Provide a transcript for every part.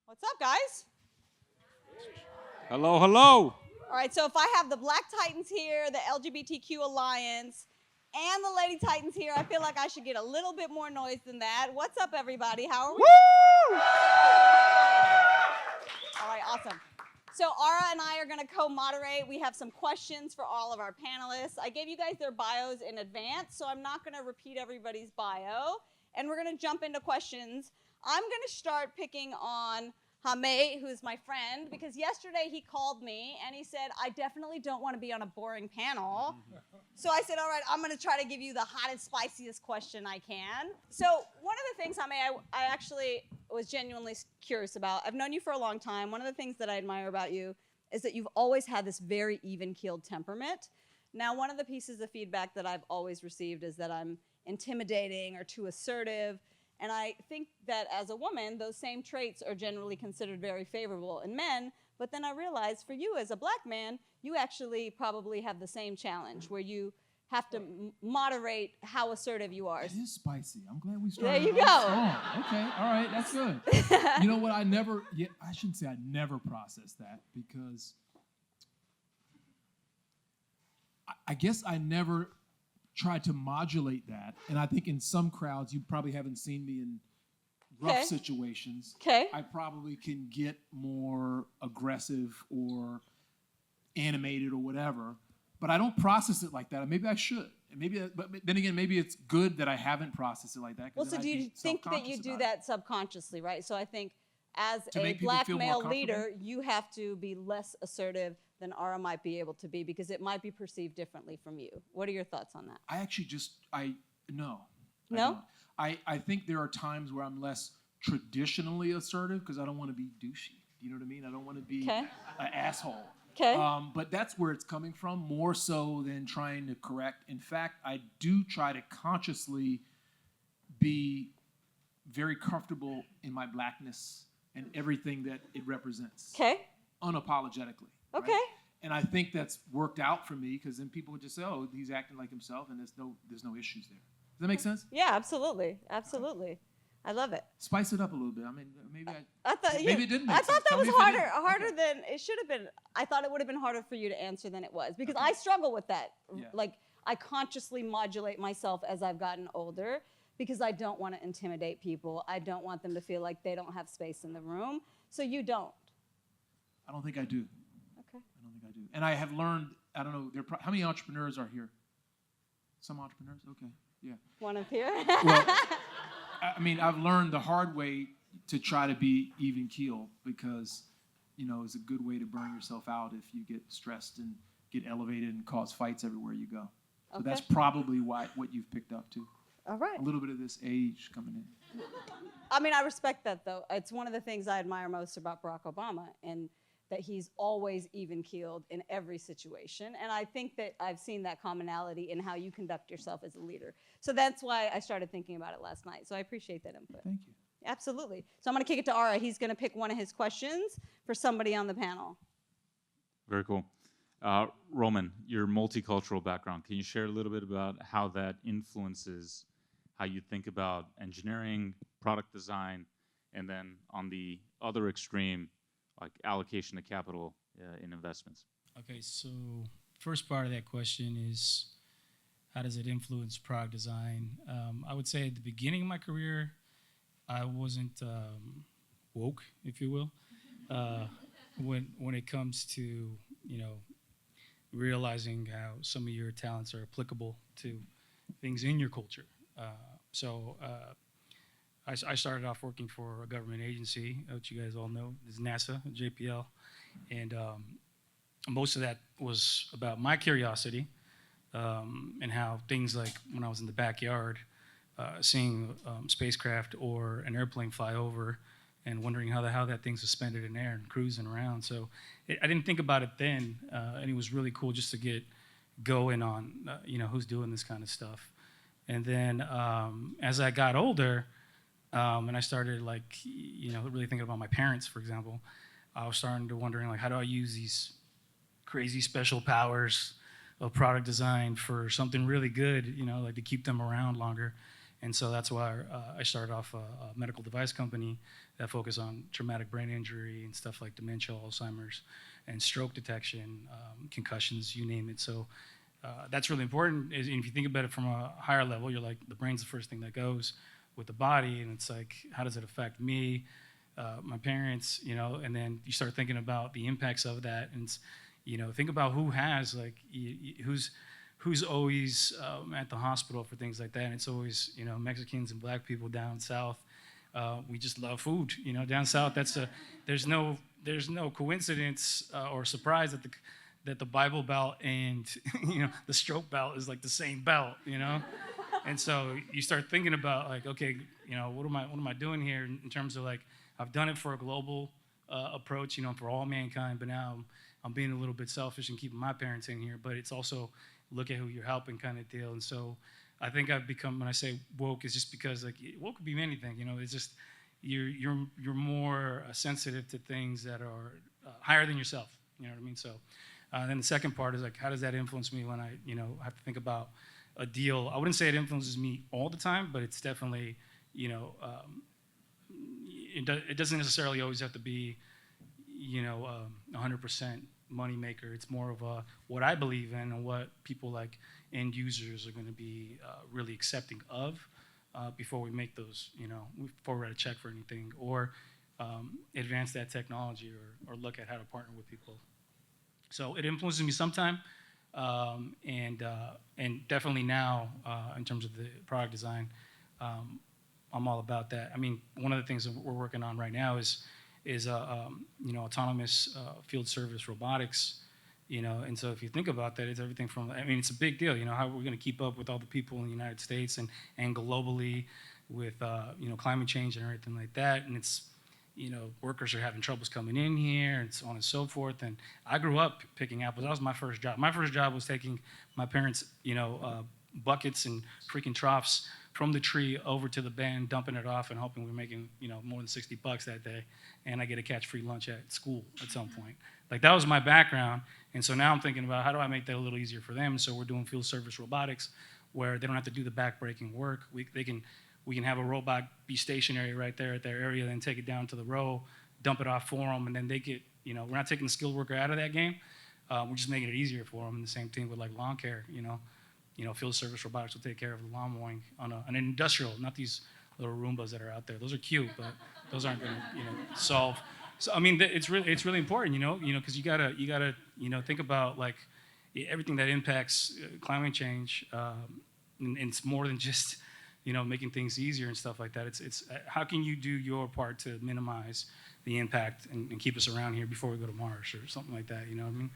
What's up, guys? Hello, hello. All right, so if I have the Black Titans here, the LGBTQ Alliance, and the Lady Titans here, I feel like I should get a little bit more noise than that. What's up, everybody? How are we? Woo! All right, awesome. So Ara and I are going to co-moderate. We have some questions for all of our panelists. I gave you guys their bios in advance, so I'm not going to repeat everybody's bio. And we're going to jump into questions. I'm going to start picking on Hame, who's my friend, because yesterday he called me and he said, I definitely don't want to be on a boring panel. So I said, all right, I'm going to try to give you the hottest, spiciest question I can. So one of the things, Hame, I actually was genuinely curious about. I've known you for a long time. One of the things that I admire about you is that you've always had this very even-keeled temperament. Now, one of the pieces of feedback that I've always received is that I'm intimidating or too assertive. And I think that as a woman, those same traits are generally considered very favorable in men. But then I realized for you as a black man, you actually probably have the same challenge where you have to moderate how assertive you are. It is spicy. I'm glad we started. There you go. Strong. Okay, all right, that's good. You know what? I shouldn't say I never processed that because I guess I never tried to modulate that. And I think in some crowds, you probably haven't seen me in rough situations. Okay. I probably can get more aggressive or animated or whatever, but I don't process it like that. Maybe I should. But then again, maybe it's good that I haven't processed it like that. Well, so do you think that you do that subconsciously, right? So I think as a black male leader, you have to be less assertive than Ara might be able to be because it might be perceived differently from you. What are your thoughts on that? I actually no. No? I think there are times where I'm less traditionally assertive because I don't want to be douchey. You know what I mean? I don't want to be an asshole. Okay. But that's where it's coming from, more so than trying to correct. In fact, I do try to consciously be very comfortable in my blackness and everything that it represents. Okay. Unapologetically. Okay. Right? And I think that's worked out for me because then people would just say, "Oh, he's acting like himself," and there's no issues there. Does that make sense? Yeah, absolutely. Absolutely. I love it. Spice it up a little bit. I mean, maybe maybe it didn't make I sense. thought that Tell was me if it harder didn't. than it should have been. I thought it would have been harder for you to answer than it was because I struggle with that. Yeah. Like I consciously modulate myself as I've gotten older because I don't want to intimidate people. I don't want them to feel like they don't have space in the room. So you don't. I don't think I do. Okay. I don't think I do. And I have learned, I don't know, how many entrepreneurs are here? Some entrepreneurs? Okay, yeah. One up here. Well, I mean, I've learned the hard way to try to be even keel because, it's a good way to burn yourself out if you get stressed and get elevated and cause fights everywhere you go. So that's probably what you've picked up too. All right. A little bit of this age coming in. I mean, I respect that, though. It's one of the things I admire most about Barack Obama, and that he's always even-keeled in every situation. And I think that I've seen that commonality in how you conduct yourself as a leader. So that's why I started thinking about it last night. So I appreciate that input. Thank you. Absolutely. So I'm going to kick it to Ara. He's going to pick one of his questions for somebody on the panel. Very cool. Roman, your multicultural background, can you share a little bit about how that influences how you think about engineering, product design, and then on the other extreme, like allocation of capital in investments? Okay, so first part of that question is how does it influence product design? I would say at the beginning of my career, I wasn't woke, if you will, when it comes to realizing how some of your talents are applicable to things in your culture. I started off working for a government agency, which you guys all know is NASA, JPL, and most of that was about my curiosity and how things like when I was in the backyard, seeing spacecraft or an airplane fly over and wondering how that thing's suspended in air and cruising around. So I didn't think about it then, and it was really cool just to get going on, who's doing this kind of stuff. And then as I got older, and I started really thinking about my parents, for example, I was starting to wondering how do I use these crazy special powers of product design for something really good, to keep them around longer. And so that's why I started off a medical device company that focused on traumatic brain injury and stuff like dementia, Alzheimer's, and stroke detection, concussions, you name it. So that's really important. If you think about it from a higher level, you're like, the brain's the first thing that goes with the body, and it's like, how does it affect me, my parents, and then you start thinking about the impacts of that, and think about who has, like, who's always at the hospital for things like that, and it's always, Mexicans and black people down south. We just love food, down south. There's no coincidence or surprise that the Bible Belt and the stroke belt is like the same belt, And so you start thinking about, like, okay, what am I doing here in terms of, like, I've done it for a global approach, for all mankind, but now I'm being a little bit selfish and keeping my parents in here, but it's also look at who you're helping kind of deal. And so I think I've become, when I say woke, it's just because, like, woke could be anything, it's just you're more sensitive to things that are higher than yourself, you know what I mean? So then the second part is, like, how does that influence me when I have to think about a deal? I wouldn't say it influences me all the time, but it's definitely, it doesn't necessarily always have to be 100% money maker. It's more of what I believe in and what people, like end users, are going to be really accepting of before we make those, before we write a check for anything, or advance that technology, or look at how to partner with people. So it influences me sometime, and definitely now in terms of the product design, I'm all about that. I mean, one of the things that we're working on right now is autonomous field service robotics, and so if you think about that, it's everything from, it's a big deal, how we're going to keep up with all the people in the United States and globally with, climate change and everything like that, and it's, workers are having troubles coming in here, and so on and so forth, and I grew up picking apples. That was my first job. My first job was taking my parents', buckets and freaking troughs from the tree over to the band, dumping it off, and hoping we're making, more than $60 that day, and I get to catch free lunch at school at some point. Like, that was my background, and so now I'm thinking about, how do I make that a little easier for them? So we're doing field service robotics, where they don't have to do the back-breaking work. We can have a robot be stationary right there at their area, then take it down to the row, dump it off for them, and then they get, we're not taking the skilled worker out of that game. We're just making it easier for them. And the same thing with, like, lawn care, field service robotics will take care of the lawn mowing on an industrial, not these little Roombas that are out there. Those are cute, but those aren't going to, solve. So it's really important, because you gotta think about, like, everything that impacts climate change, and it's more than just making things easier and stuff like that. It's how can you do your part to minimize the impact and keep us around here before we go to Mars or something like that, you know what I mean?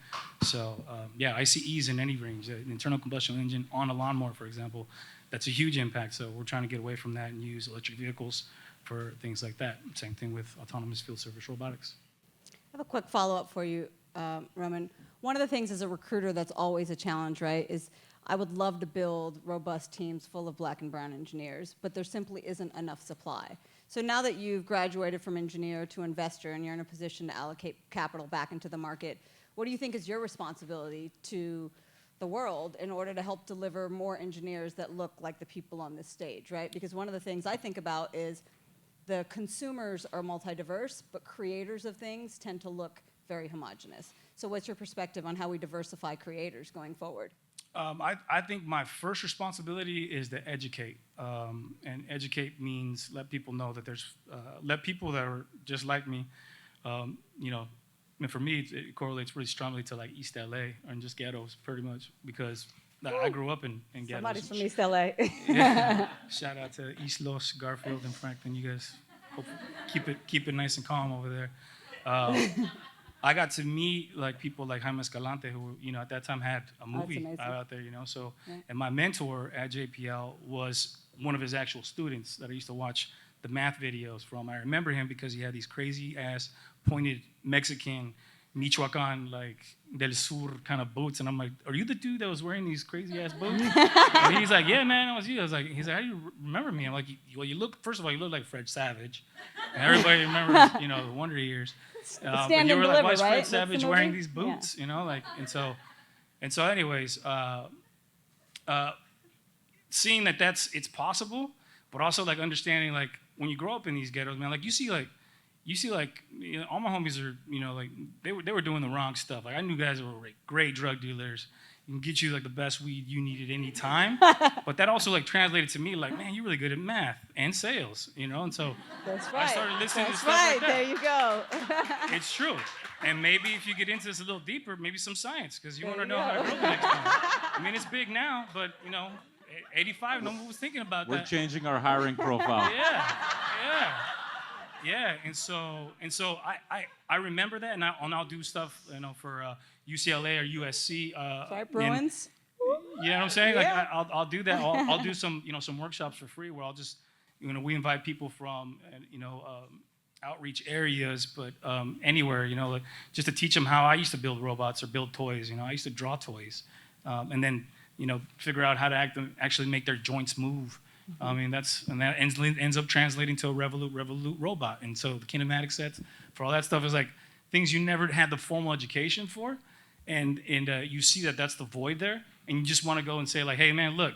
So, yeah, I see ease in any range. An internal combustion engine on a lawnmower, for example, that's a huge impact. So we're trying to get away from that and use electric vehicles for things like that. Same thing with autonomous field service robotics. I have a quick follow-up for you, Roman. One of the things as a recruiter that's always a challenge, right, is I would love to build robust teams full of black and brown engineers, but there simply isn't enough supply. So now that you've graduated from engineer to investor and you're in a position to allocate capital back into the market, what do you think is your responsibility to the world in order to help deliver more engineers that look like the people on this stage, right? Because one of the things I think about is the consumers are multi-diverse, but creators of things tend to look very homogenous. So what's your perspective on how we diversify creators going forward? I think my first responsibility is to educate, and educate means let people know that there's, let people that are just like me, and for me, it correlates really strongly to, like, East LA and just ghettos, pretty much, because I grew up in ghettos. Somebody's from East LA. Yeah. Shout out to East Los, Garfield, and Franklin. You guys keep it nice and calm over there. I got to meet, like, people like Jaime Escalante, who, at that time had a movie out there, so, yeah. And my mentor at JPL was one of his actual students that I used to watch the math videos from. I remember him because he had these crazy ass pointed Mexican Michoacan, like, del Sur kind of boots, and I'm like, are you the dude that was wearing these crazy ass boots? And he's like, yeah, man, it was you. I was like, he's like, how do you remember me? I'm like, well, first of all, you look like Fred Savage, and everybody remembers, the Wonder Years. But you were like, why is Fred Savage wearing these boots? Yeah. Like, and so anyways, seeing that it's possible, but also like understanding like when you grow up in these ghettos, man, like you see like all my homies are, like they were doing the wrong stuff. Like I knew guys that were like great drug dealers, can get you like the best weed you need at any time. But that also like translated to me like, man, you're really good at math and sales, and so That's right. I started listening to That's stuff right. like that. There you go. It's true. And maybe if you get into this a little deeper, maybe some science, because you want to There know you how to go. grow the next one. I mean, it's big now, but 85, no one was thinking about We're that. changing our hiring profile. Yeah. And so I remember that, and I'll do stuff, for UCLA or USC. Sorry, Bruins. You know what I'm saying? Like Yeah. I'll do that. I'll do some some workshops for free where I'll just we invite people from outreach areas, but anywhere like just to teach them how I used to build robots or build toys. I used to draw toys, and then figure out how to actually make their joints move. I mean that ends up translating to a Revolut robot. And so the kinematic sets for all that stuff is like things you never had the formal education for, and you see that's the void there, and you just want to go and say like, hey man, look,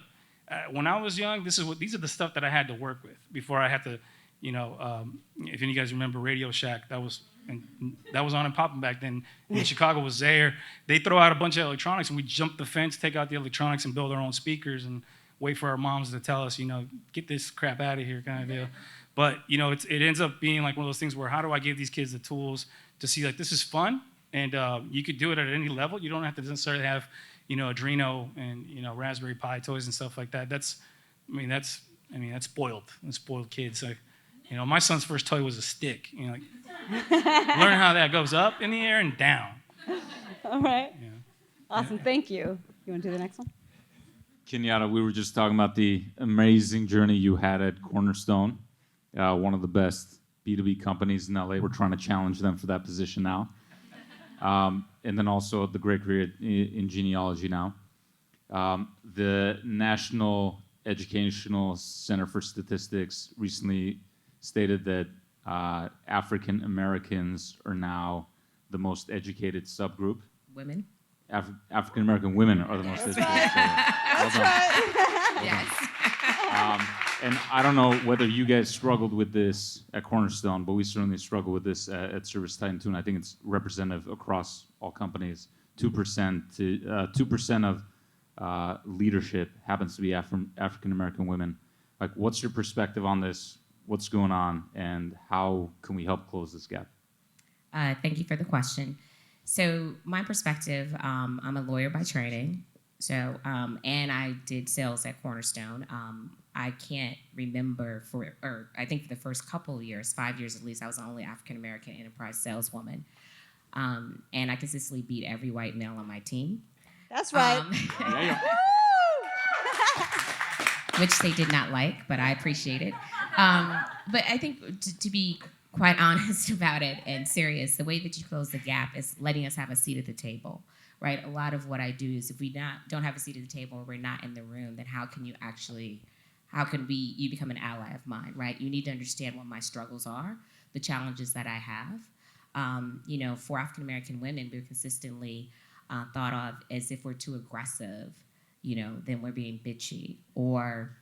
when I was young, these are the stuff that I had to work with before I had to, if any of you guys remember Radio Shack, that was on and popping back then in Chicago was there. They throw out a bunch of electronics and we jump the fence, take out the electronics and build our own speakers and wait for our moms to tell us, get this crap out of here kind of deal. But, it ends up being like one of those things where how do I give these kids the tools to see like this is fun and you could do it at any level. You don't have to necessarily have, Arduino and, Raspberry Pi toys and stuff like that. That's spoiled. That's spoiled kids. Like, my son's first toy was a stick. Like, learn how that goes up in the air and down. All right. Yeah. Awesome. Thank you. You want to do the next one? Kenyatta, we were just talking about the amazing journey you had at Cornerstone, one of the best B2B companies in LA. We're trying to challenge them for that position now. And then also the great career in genealogy now. The National Educational Center for Statistics recently stated that African Americans are now the most educated subgroup. Women. African American women are the most educated. That's right. Yes. And I don't know whether you guys struggled with this at Cornerstone, but we certainly struggle with this at ServiceTitan too. And I think it's representative across all companies. 2% of leadership happens to be African American women. Like, what's your perspective on this? What's going on, and how can we help close this gap? Thank you for the question. So my perspective, I'm a lawyer by training. So, and I did sales at Cornerstone. I can't remember I think for the first couple of years, 5 years at least, I was the only African-American enterprise saleswoman. And I consistently beat every white male on my team. That's right. Which they did not like, but I appreciate it. But I think to be quite honest about it and serious, the way that you close the gap is letting us have a seat at the table, right? A lot of what I do is if we don't have a seat at the table or we're not in the room, then how can you become an ally of mine, right? You need to understand what my struggles are, the challenges that I have. For African-American women, we're consistently thought of as if we're too aggressive, then we're being bitchy, or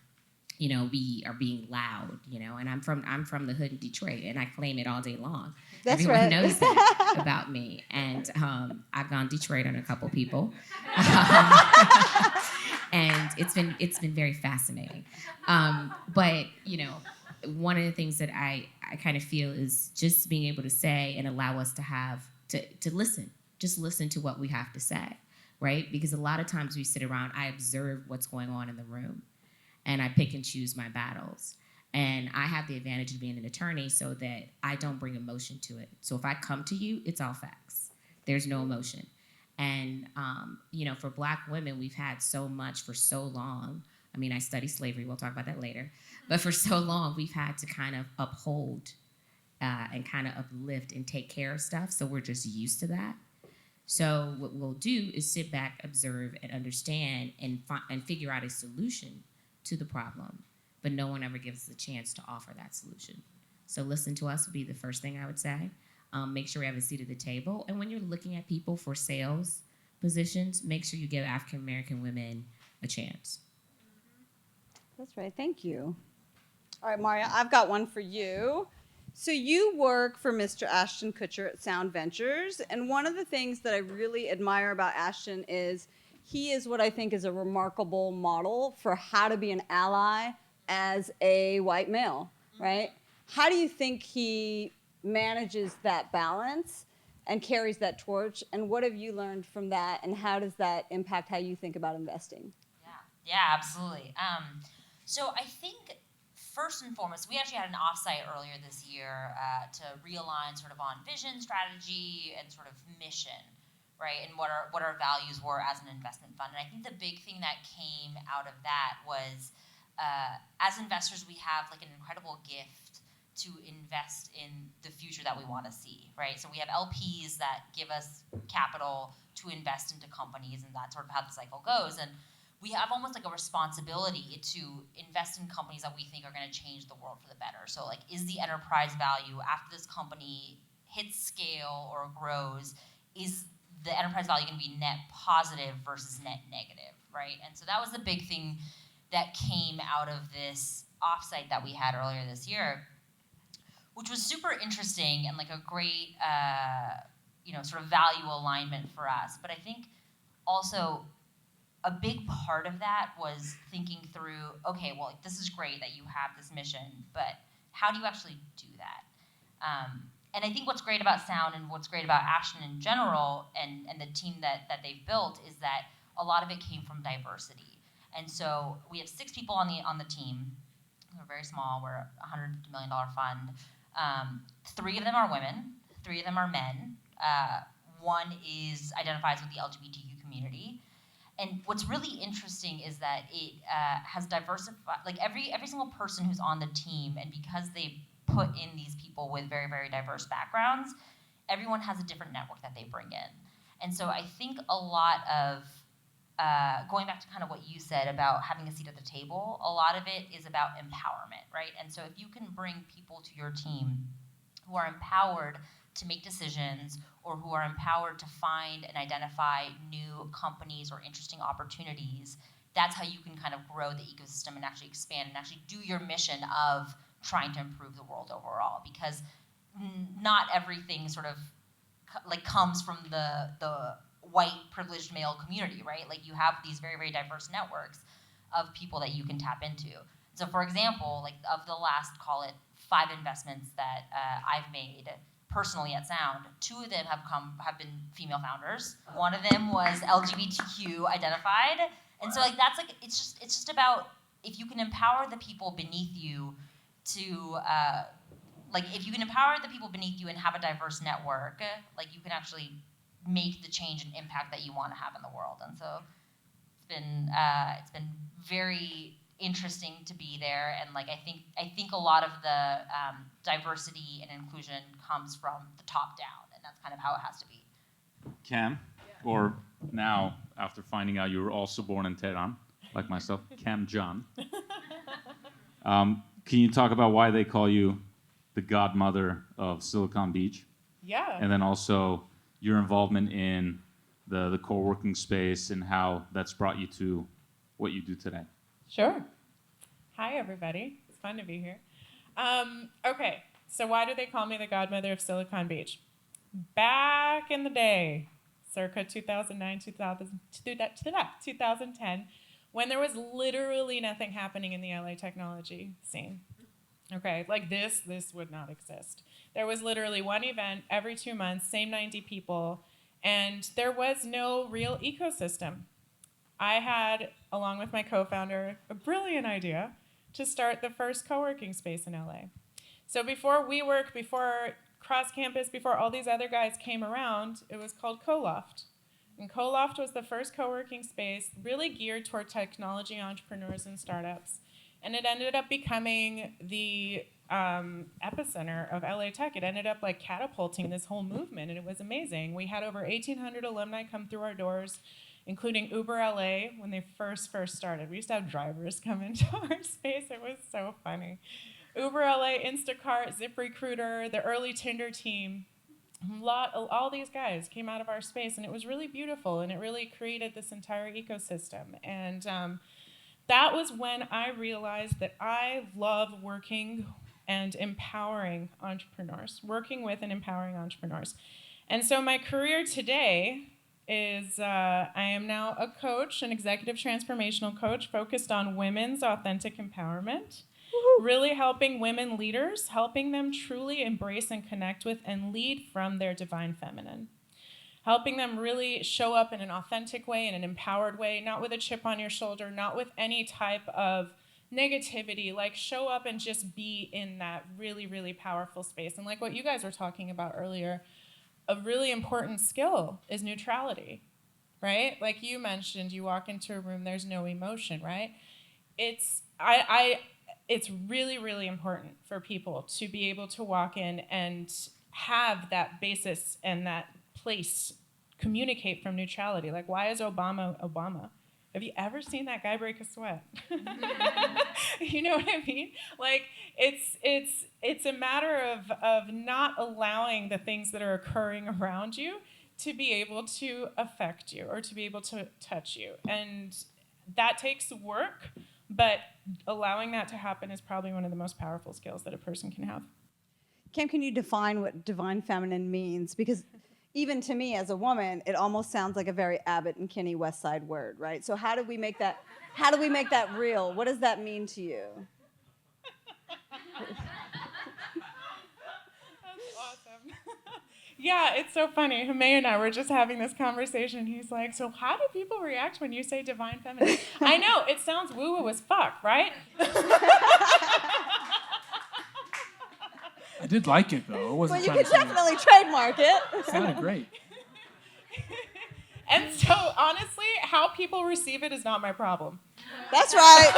we are being loud, and I'm from the hood in Detroit, and I claim it all day long. That's Everyone right. knows that about me, and I've gone Detroit on a couple people, and it's been very fascinating. But one of the things that I kind of feel is just being able to say and allow us to have to listen, just listen to what we have to say, right? Because a lot of times we sit around, I observe what's going on in the room, and I pick and choose my battles. And I have the advantage of being an attorney so that I don't bring emotion to it. So if I come to you, it's all facts. There's no emotion. And, for Black women, we've had so much for so long. I mean, I study slavery. We'll talk about that later. But for so long, we've had to kind of uphold and kind of uplift and take care of stuff. So we're just used to that. So what we'll do is sit back, observe, and understand and figure out a solution to the problem. But no one ever gives us a chance to offer that solution. So listen to us would be the first thing I would say. Make sure we have a seat at the table. And when you're looking at people for sales positions, make sure you give African-American women a chance. That's right. Thank you. All right, Maria, I've got one for you. So you work for Mr. Ashton Kutcher at Sound Ventures, and one of the things that I really admire about Ashton is he is what I think is a remarkable model for how to be an ally as a white male, right? How do you think he manages that balance and carries that torch, and what have you learned from that, and how does that impact how you think about investing? Yeah, absolutely. So I think first and foremost, we actually had an offsite earlier this year to realign sort of on vision, strategy, and sort of mission, right? And what our values were as an investment fund. And I think the big thing that came out of that was, as investors, we have like an incredible gift to invest in the future that we want to see, right? So we have LPs that give us capital to invest into companies, and that's sort of how the cycle goes. And we have almost like a responsibility to invest in companies that we think are going to change the world for the better. So like, is the enterprise value after this company hits scale or grows, is the enterprise value going to be net positive versus net negative, right? And so that was the big thing that came out of this offsite that we had earlier this year, which was super interesting and like a great, sort of value alignment for us. But I think also a big part of that was thinking through, okay, well, this is great that you have this mission, but how do you actually do that? And I think what's great about Sound and what's great about Ashton in general and the team that they've built is that a lot of it came from diversity. And so we have 6 people on the team. We're very small. We're a $150 million fund. 3 of them are women. 3 of them are men. One identifies with the LGBTQ community. And what's really interesting is that it has diversified, like every single person who's on the team, and because they put in these people with very, very diverse backgrounds, everyone has a different network that they bring in. And so I think a lot of, going back to kind of what you said about having a seat at the table, a lot of it is about empowerment, right? And so if you can bring people to your team who are empowered to make decisions, or who are empowered to find and identify new companies or interesting opportunities, that's how you can kind of grow the ecosystem and actually expand and actually do your mission of trying to improve the world overall. Because not everything sort of like comes from the white privileged male community, right? Like you have these very, very diverse networks of people that you can tap into. So for example, like of the last, call it 5 investments that I've made personally at Sound, 2 of them have been female founders. One of them was LGBTQ identified. And so like that's like it's just about if you can empower the people beneath you to if you can empower the people beneath you and have a diverse network, like you can actually make the change and impact that you want to have in the world. And so it's been very interesting to be there, and like I think a lot of the diversity and inclusion comes from the top down, and that's kind of how it has to be. Cam, or now after finding out you were also born in Tehran, like myself, Cam John. Can you talk about why they call you the godmother of Silicon Beach? Yeah. And then also your involvement in the co-working space and how that's brought you to what you do today. Sure. Hi, everybody. It's fun to be here. Okay, so why do they call me the godmother of Silicon Beach? Back in the day, circa 2009, 2010, when there was literally nothing happening in the LA technology scene. Okay, like this would not exist. There was literally one event every 2 months, same 90 people, and there was no real ecosystem. I had, along with my co-founder, a brilliant idea to start the first co-working space in LA. So before WeWork, before Cross Campus, before all these other guys came around, it was called Co-Loft. And Co-Loft was the first co-working space really geared toward technology entrepreneurs and startups. And it ended up becoming the epicenter of LA tech. It ended up like catapulting this whole movement, and it was amazing. We had over 1,800 alumni come through our doors, including Uber LA when they first started. We used to have drivers come into our space. It was so funny. Uber LA, Instacart, ZipRecruiter, the early Tinder team, all these guys came out of our space, and it was really beautiful, and it really created this entire ecosystem. And that was when I realized that I love working and empowering entrepreneurs, working with and empowering entrepreneurs. And so my career today is I am now a coach, an executive transformational coach focused on women's authentic empowerment, really helping women leaders, helping them truly embrace and connect with and lead from their divine feminine. Helping them really show up in an authentic way, in an empowered way, not with a chip on your shoulder, not with any type of negativity, like show up and just be in that really, really powerful space. And like what you guys were talking about earlier, a really important skill is neutrality, right? Like you mentioned, you walk into a room, there's no emotion, right? It's really, really important for people to be able to walk in and have that basis and that place communicate from neutrality. Like, why is Obama Obama? Have you ever seen that guy break a sweat? You know what I mean? Like, it's a matter of not allowing the things that are occurring around you to be able to affect you or to be able to touch you. And that takes work, but allowing that to happen is probably one of the most powerful skills that a person can have. Kim, can you define what divine feminine means? Because even to me as a woman, it almost sounds like a very Abbott and Kinney West Side word, right? So how do we make that real? What does that mean to you? That's awesome. Yeah, it's so funny. Humay and I were just having this conversation. He's like, so how do people react when you say divine feminine? I know, it sounds woo-woo as fuck, right? I did like it though. It wasn't Well, you trying could to say definitely trademark it. it sounded great. And so, honestly, how people receive it is not my problem. That's right.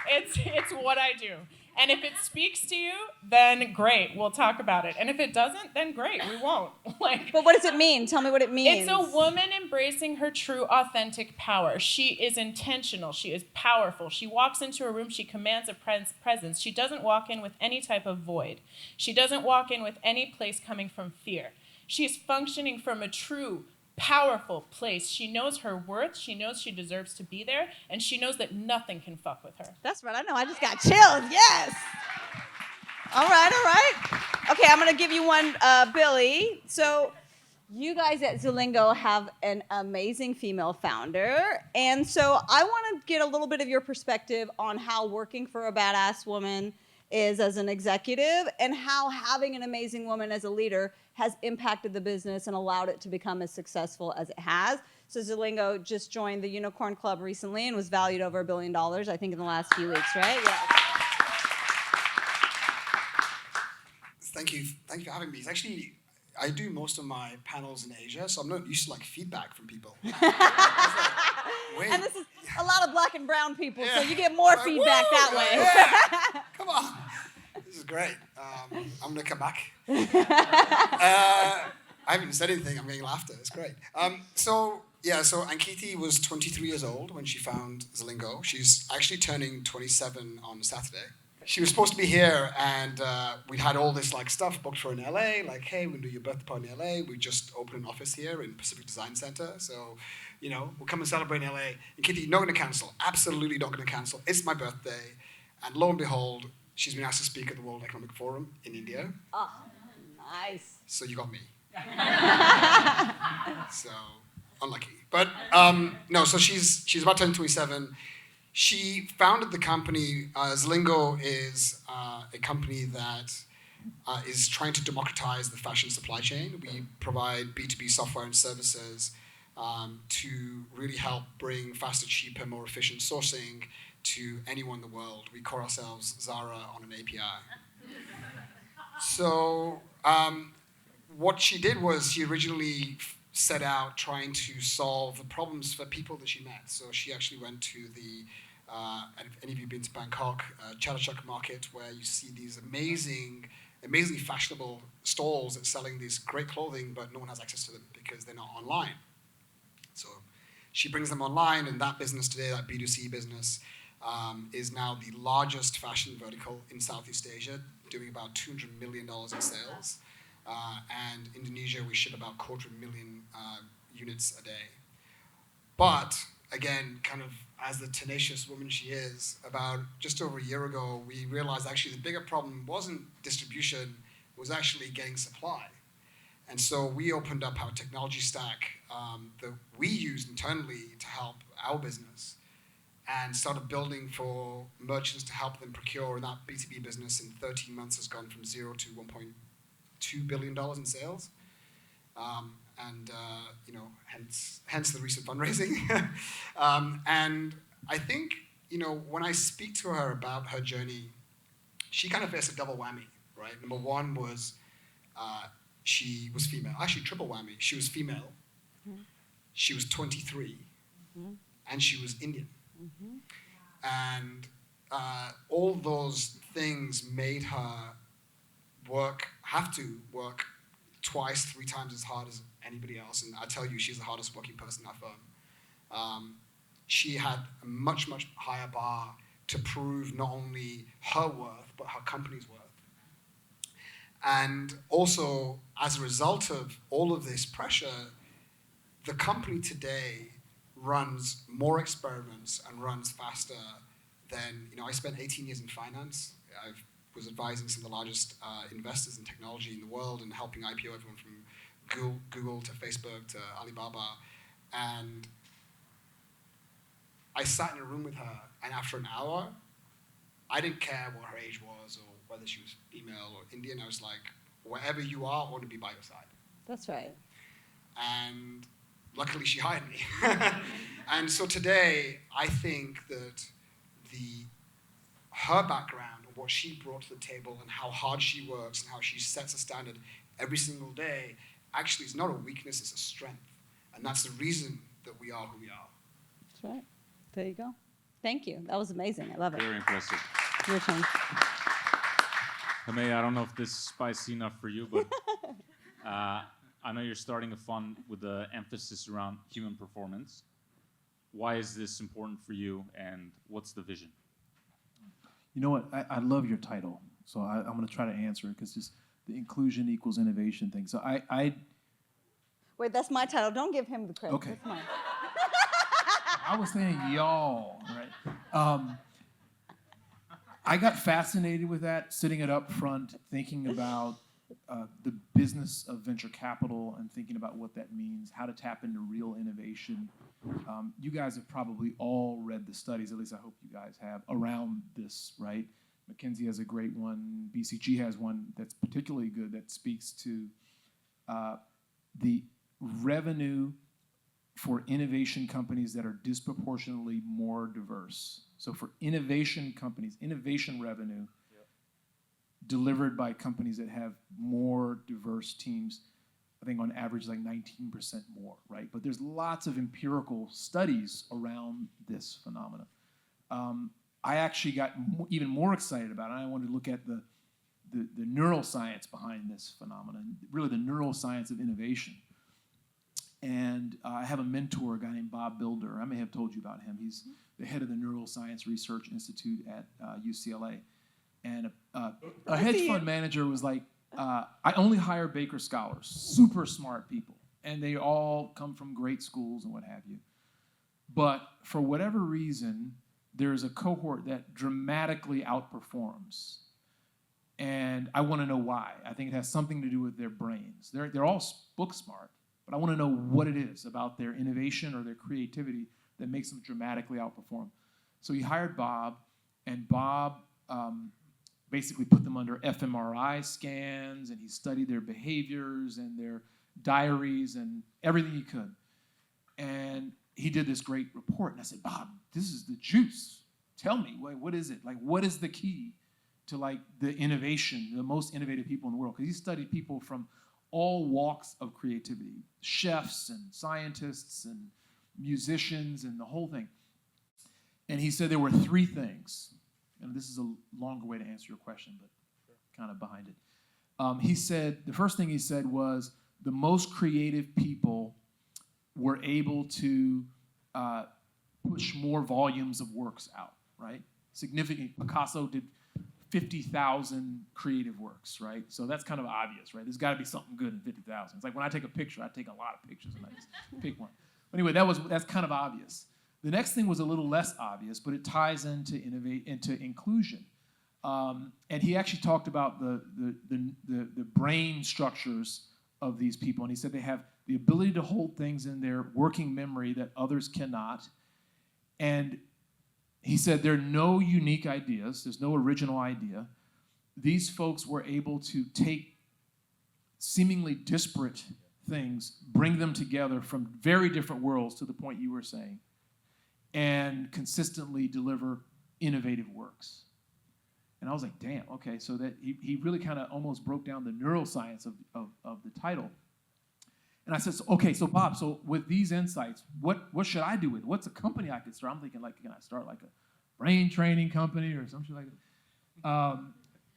It's what I do. And if it speaks to you, then great, we'll talk about it. And if it doesn't, then great, we won't. But what does it mean? Tell me what it means. It's a woman embracing her true authentic power. She is intentional. She is powerful. She walks into a room. She commands a presence. She doesn't walk in with any type of void. She doesn't walk in with any place coming from fear. She's functioning from a true, powerful place. She knows her worth. She knows she deserves to be there. And she knows that nothing can fuck with her. That's right. I know. I just got chills. Yes. All right. Okay, I'm going to give you one, Billy. So you guys at Zalingo have an amazing female founder. And so I want to get a little bit of your perspective on how working for a badass woman is as an executive and how having an amazing woman as a leader has impacted the business and allowed it to become as successful as it has. So Zalingo just joined the Unicorn Club recently and was valued over $1 billion, I think, in the last few weeks, right? Yeah. Thank you for having me. It's actually, I do most of my panels in Asia, so I'm not used to like feedback from people. Wait. And this is a lot of black and brown people, so Yeah. you get more Like, feedback woo! that way. Yeah. Come on. This is great. I'm going to come back. I haven't said anything. I'm getting laughter. It's great. So Ankiti was 23 years old when she found Zalingo. She's actually turning 27 on Saturday. She was supposed to be here, and we'd had all this like stuff booked for in LA. Like, hey, we'll do your birthday party in LA. We just opened an office here in Pacific Design Center. So, we'll come and celebrate in LA. And Kitty, not going to cancel. Absolutely not going to cancel. It's my birthday. And lo and behold, she's been asked to speak at the World Economic Forum in India. Oh, nice. So you got me. So, unlucky. But, no, so she's about to turn 27. She founded the company. Zalingo is a company that is trying to democratize the fashion supply chain. We provide B2B software and services to really help bring faster, cheaper, more efficient sourcing to anyone in the world. We call ourselves Zara on an API. So what she did was she originally set out trying to solve the problems for people that she met. So she actually went to the, have any of you been to Bangkok, Chatuchak market, where you see these amazingly fashionable stalls that selling these great clothing, but no one has access to them because they're not online. So she brings them online, and that business today, that B2C business, is now the largest fashion vertical in Southeast Asia, doing about $200 million in sales. And Indonesia, we ship about 250,000 units a day. But again, kind of as the tenacious woman she is, about just over a year ago, we realized actually the bigger problem wasn't distribution, it was actually getting supply. And so we opened up our technology stack that we use internally to help our business and started building for merchants to help them procure. And that B2B business in 13 months has gone from 0 to $1.2 billion in sales. Hence the recent fundraising. And I think, when I speak to her about her journey, she kind of faced a double whammy, right? Number one was she was female. Actually, triple whammy. She was female. Mm-hmm. She was 23. Mm-hmm. And she was Indian. Mm-hmm. And all those things made her have to work twice, 3 times as hard as anybody else. And I tell you, she's the hardest working person in our firm. She had a much, much higher bar to prove not only her worth, but her company's worth. And also, as a result of all of this pressure, the company today runs more experiments and runs faster than, I spent 18 years in finance. I was advising some of the largest investors in technology in the world and helping IPO everyone from Google to Facebook to Alibaba. And I sat in a room with her, and after an hour, I didn't care what her age was or whether she was female or Indian. I was like, wherever you are, I want to be by your side. That's right. And luckily she hired me. And so today, I think that her background, what she brought to the table and how hard she works and how she sets a standard every single day, actually is not a weakness, it's a strength. And that's the reason that we are who we are. That's right. There you go. Thank you. That was amazing. I love it. Very impressive. Your turn. Hamay, I don't know if this is spicy enough for you, but I know you're starting a fund with the emphasis around human performance. Why is this important for you, and what's the vision? You know what? I love your title, so I'm going to try to answer it because just the inclusion equals innovation thing. So Wait, that's my title. Don't give him the credit. Okay. That's mine. I was saying y'all, right? I got fascinated with that, sitting it up front, thinking about the business of venture capital and thinking about what that means, how to tap into real innovation. You guys have probably all read the studies, at least I hope you guys have, around this, right? McKinsey has a great one. BCG has one that's particularly good that speaks to the revenue for innovation companies that are disproportionately more diverse. So for innovation companies, innovation revenue delivered by companies that have more diverse teams, I think on average like 19% more, right? But there's lots of empirical studies around this phenomenon. I actually got even more excited about it. I wanted to look at the neuroscience behind this phenomenon, really the neuroscience of innovation. And I have a mentor, a guy named Bob Bilder. I may have told you about him. He's the head of the Neuroscience Research Institute at UCLA. And a hedge fund manager was like, I only hire Baker scholars, super smart people. And they all come from great schools and what have you. But for whatever reason, there's a cohort that dramatically outperforms. And I want to know why. I think it has something to do with their brains. They're all book smart. But I want to know what it is about their innovation or their creativity that makes them dramatically outperform. So he hired Bob, and Bob basically put them under fMRI scans, and he studied their behaviors and their diaries and everything he could. And he did this great report. And I said, Bob, this is the juice. Tell me, what is it? Like, what is the key to like the innovation, the most innovative people in the world? Because he studied people from all walks of creativity, chefs and scientists and musicians and the whole thing. And he said there were 3 things, and this is a longer way to answer your question, but kind of behind it. He said, the first thing he said was the most creative people were able to push more volumes of works out, right? Significant. Picasso did 50,000 creative works, right? So that's kind of obvious, right? There's got to be something good in 50,000. It's like when I take a picture, I take a lot of pictures and I just pick one. Anyway, that's kind of obvious. The next thing was a little less obvious, but it ties into inclusion. And he actually talked about the brain structures of these people. And he said they have the ability to hold things in their working memory that others cannot. And he said there are no unique ideas. There's no original idea. These folks were able to take seemingly disparate things, bring them together from very different worlds, to the point you were saying, and consistently deliver innovative works. And I was like, damn, okay, so that he really kind of almost broke down the neuroscience of the title. And I said, okay, so Bob, so with these insights, what should I do with it? What's a company I could start? I'm thinking, like, can I start like a brain training company or something like that?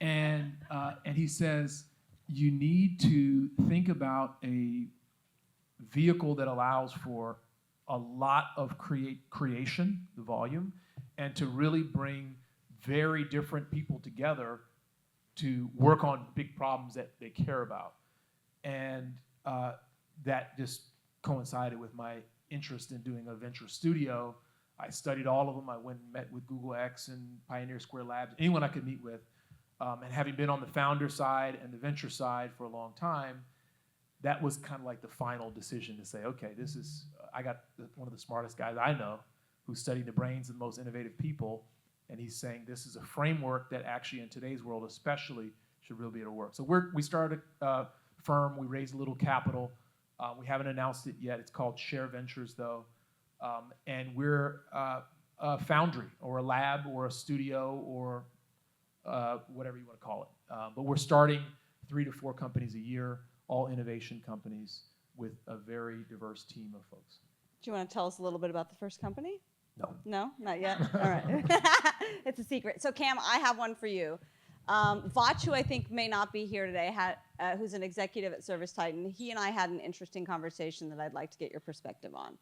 And he says, you need to think about a vehicle that allows for a lot of creation, the volume, and to really bring very different people together to work on big problems that they care about. And that just coincided with my interest in doing a venture studio. I studied all of them. I went and met with Google X and Pioneer Square Labs, anyone I could meet with. And having been on the founder side and the venture side for a long time, that was kind of like the final decision to say, okay, I got one of the smartest guys I know who's studying the brains of the most innovative people, and he's saying this is a framework that actually in today's world especially should really be able to work. So we started a firm, we raised a little capital. We haven't announced it yet. It's called Share Ventures though. And we're a foundry or a lab or a studio or whatever you want to call it. But we're starting 3 to 4 companies a year, all innovation companies with a very diverse team of folks. Do you want to tell us a little bit about the first company? No. No, not yet? All right. It's a secret. So Cam, I have one for you. Vach, who I think may not be here today, who's an executive at ServiceTitan, he and I had an interesting conversation that I'd like to get your perspective on.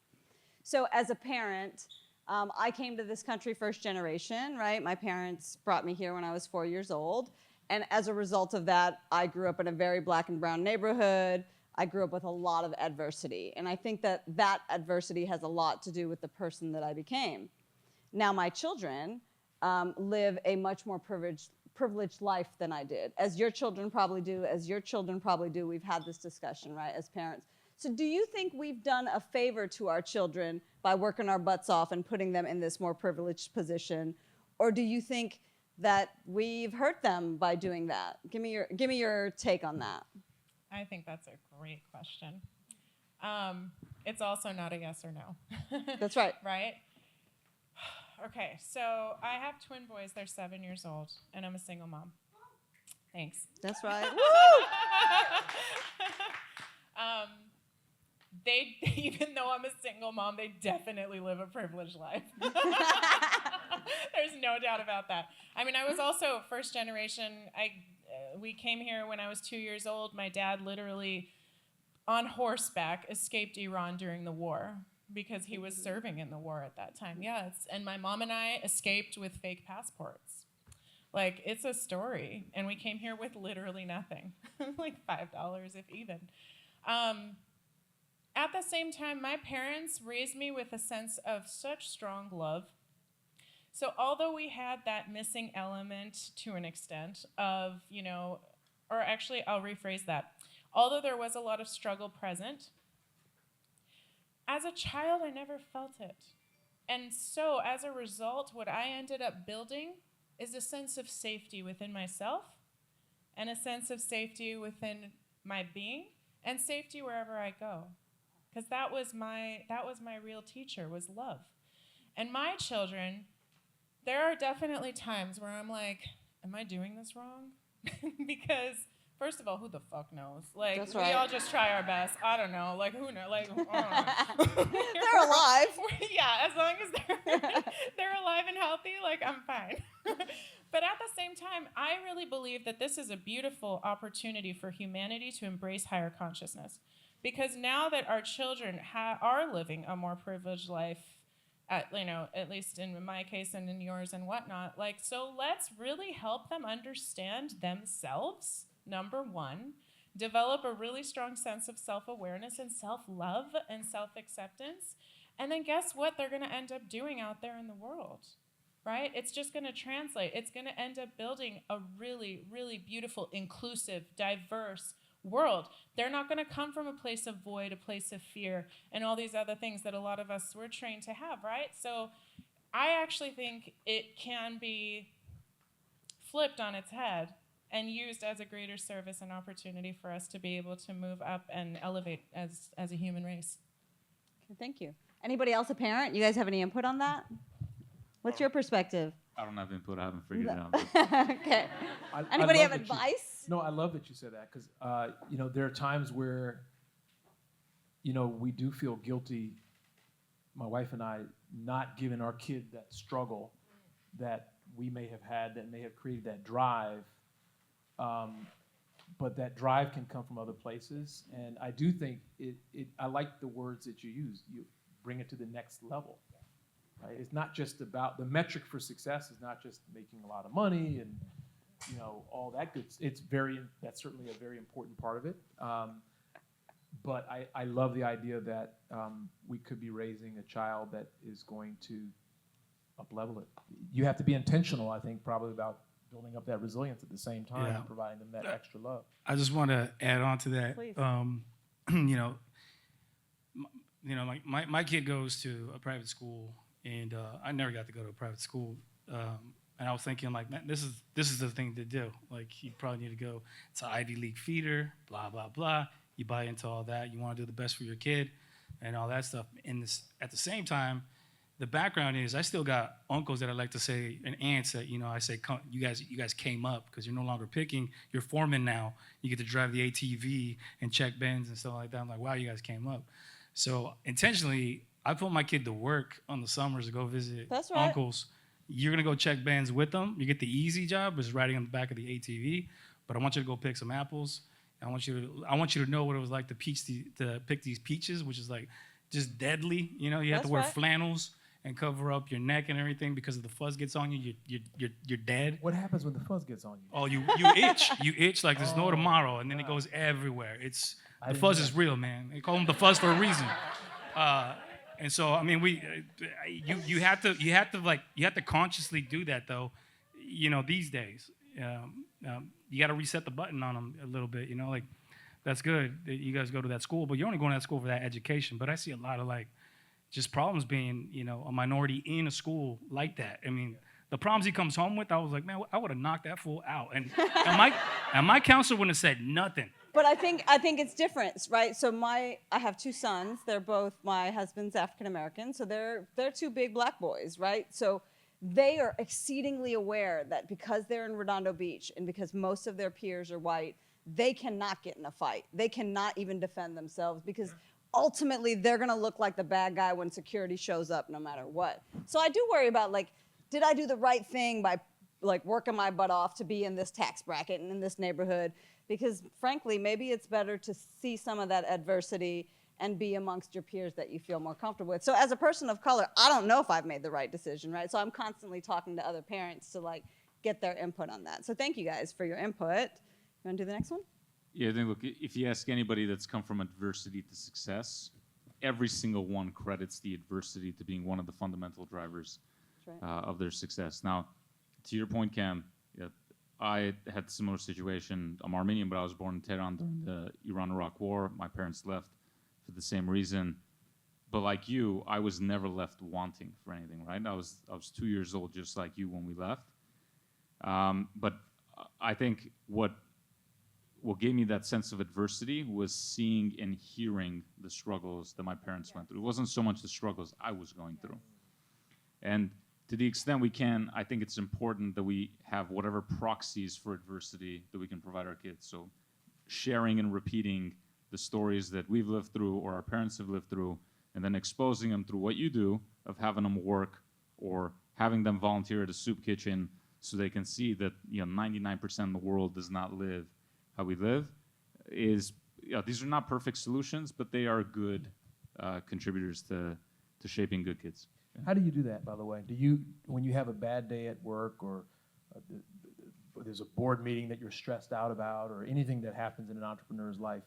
So as a parent, I came to this country first generation, right? My parents brought me here when I was 4 years old. And as a result of that, I grew up in a very black and brown neighborhood. I grew up with a lot of adversity. And I think that that adversity has a lot to do with the person that I became. Now my children live a much more privileged life than I did, as your children probably do, as your children probably do. We've had this discussion, right, as parents. So do you think we've done a favor to our children by working our butts off and putting them in this more privileged position? Or do you think that we've hurt them by doing that? Give me your take on that. I think that's a great question. It's also not a yes or no. That's right. Right? Okay, so I have twin boys. They're 7 years old, and I'm a single mom. Thanks. That's right. They, even though I'm a single mom, they definitely live a privileged life. There's no doubt about that. I mean, I was also first generation. We came here when I was 2 years old. My dad literally, on horseback, escaped Iran during the war because he was serving in the war at that time. Yeah, and my mom and I escaped with fake passports. Like, it's a story. And we came here with literally nothing, like $5 if even. At the same time, my parents raised me with a sense of such strong love. So although we had that missing element to an extent of, or actually I'll rephrase that. Although there was a lot of struggle present, as a child, I never felt it. And so as a result, what I ended up building is a sense of safety within myself and a sense of safety within my being and safety wherever I go. Because that was my real teacher, was love. And my children, there are definitely times where I'm like, am I doing this wrong? Because first of all, who the fuck knows? Like, That's right. We all just try our best. I don't know. Like, who knows? Like, I don't know. They're alive. Yeah, as long as they're alive and healthy, like, I'm fine. But at the same time, I really believe that this is a beautiful opportunity for humanity to embrace higher consciousness. Because now that our children are living a more privileged life, at least in my case and in yours and whatnot, so let's really help them understand themselves, number one. develop a really strong sense of self-awareness and self-love and self-acceptance. And then guess what they're going to end up doing out there in the world, right? It's just going to translate. It's going to end up building a really, really beautiful, inclusive, diverse world. They're not going to come from a place of void, a place of fear, and all these other things that a lot of us were trained to have, right? So I actually think it can be flipped on its head and used as a greater service and opportunity for us to be able to move up and elevate as a human race. Okay, thank you. Anybody else a parent? You guys have any input on that? What's your perspective? I don't have input. I haven't figured it out. Okay. I Anybody love have that you- advice? No, I love that you said that because, there are times where, we do feel guilty, my wife and I, not giving our kid that struggle that we may have had, that may have created that drive. But that drive can come from other places. And I do think I like the words that you use. You bring it to the next level. Right? It's not just about, the metric for success is not just making a lot of money and, all that good. That's certainly a very important part of it. But I love the idea that we could be raising a child that is going to up-level it. You have to be intentional, I think, probably about building up that resilience at the same time and providing them that extra love. I just want to add on to that. Please. My kid goes to a private school, and I never got to go to a private school. And I was thinking, like, man, this is the thing to do. Like, you probably need to go to Ivy League feeder, blah, blah, blah. You buy into all that. You want to do the best for your kid and all that stuff. And at the same time, the background is I still got uncles that I like to say, and aunts that, I say, you guys came up because you're no longer picking. You're foreman now. You get to drive the ATV and check bins and stuff like that. I'm like, wow, you guys came up. So intentionally, I put my kid to work on the summers to go visit That's right. uncles. You're going to go check bins with them. You get the easy job, is riding on the back of the ATV. But I want you to go pick some apples. I want you to know what it was like to pick these peaches, which is like just deadly. You have That's to wear right. flannels and cover up your neck and everything because if the fuzz gets on you, you're dead. What happens when the fuzz gets on you? Oh, you itch. You itch like there's no tomorrow, and then it goes everywhere. The fuzz is real, man. They call them the fuzz for a reason. And so, I mean, you have to consciously do that though. These days, you got to reset the button on them a little bit. Like that's good that you guys go to that school, but you're only going to that school for that education. But I see a lot of just problems being, a minority in a school like that. I mean, the problems he comes home with, I was like, man, I would have knocked that fool out. And my counselor wouldn't have said nothing. But I think it's different, right? So I have two sons. They're both, my husband's African American, so they're two big black boys, right? So they are exceedingly aware that because they're in Redondo Beach and because most of their peers are white, they cannot get in a fight. They cannot even defend themselves because ultimately they're gonna look like the bad guy when security shows up no matter what. So I do worry about did I do the right thing by working my butt off to be in this tax bracket and in this neighborhood? Because frankly, maybe it's better to see some of that adversity and be amongst your peers that you feel more comfortable with. So as a person of color, I don't know if I've made the right decision, right? So I'm constantly talking to other parents to get their input on that. So thank you guys for your input. You wanna do the next one? Yeah, I think, look, if you ask anybody that's come from adversity to success, every single one credits the adversity to being one of the fundamental drivers That's right. of their success. Now, to your point, Cam, I had a similar situation. I'm Armenian, but I was born in Tehran during the Iran-Iraq War. My parents left for the same reason. But like you, I was never left wanting for anything, right? I was 2 years old, just like you when we left. But I think what gave me that sense of adversity was seeing and hearing the struggles that my parents went through. It wasn't so much the struggles I was going through. And to the extent we can, I think it's important that we have whatever proxies for adversity that we can provide our kids. So sharing and repeating the stories that we've lived through or our parents have lived through, and then exposing them through what you do of having them work or having them volunteer at a soup kitchen so they can see that 99% of the world does not live how we live. These are not perfect solutions, but they are good contributors to shaping good kids. How do you do that, by the way? Do you, when you have a bad day at work or there's a board meeting that you're stressed out about, or anything that happens in an entrepreneur's life,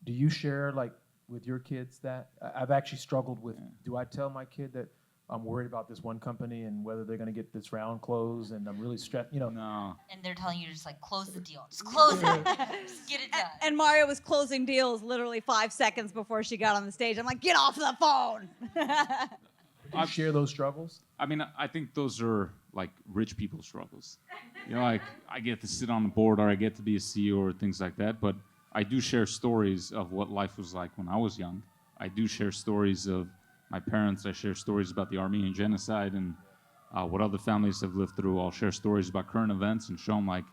do you share like with your kids that? I've actually struggled with, do I tell my kid that I'm worried about this one company and whether they're going to get this round closed, and I'm really stressed, No. And they're telling you to just like close the deal. Just close it. Just get it done. And Mario was closing deals literally 5 seconds before she got on the stage. I'm like, get off the phone. Do you share those struggles? I mean, I think those are like rich people struggles. You know, like I get to sit on the board, or I get to be a CEO, or things like that. But I do share stories of what life was like when I was young. I do share stories of my parents. I share stories about the Armenian genocide and what other families have lived through. I'll share stories about current events and show them, like,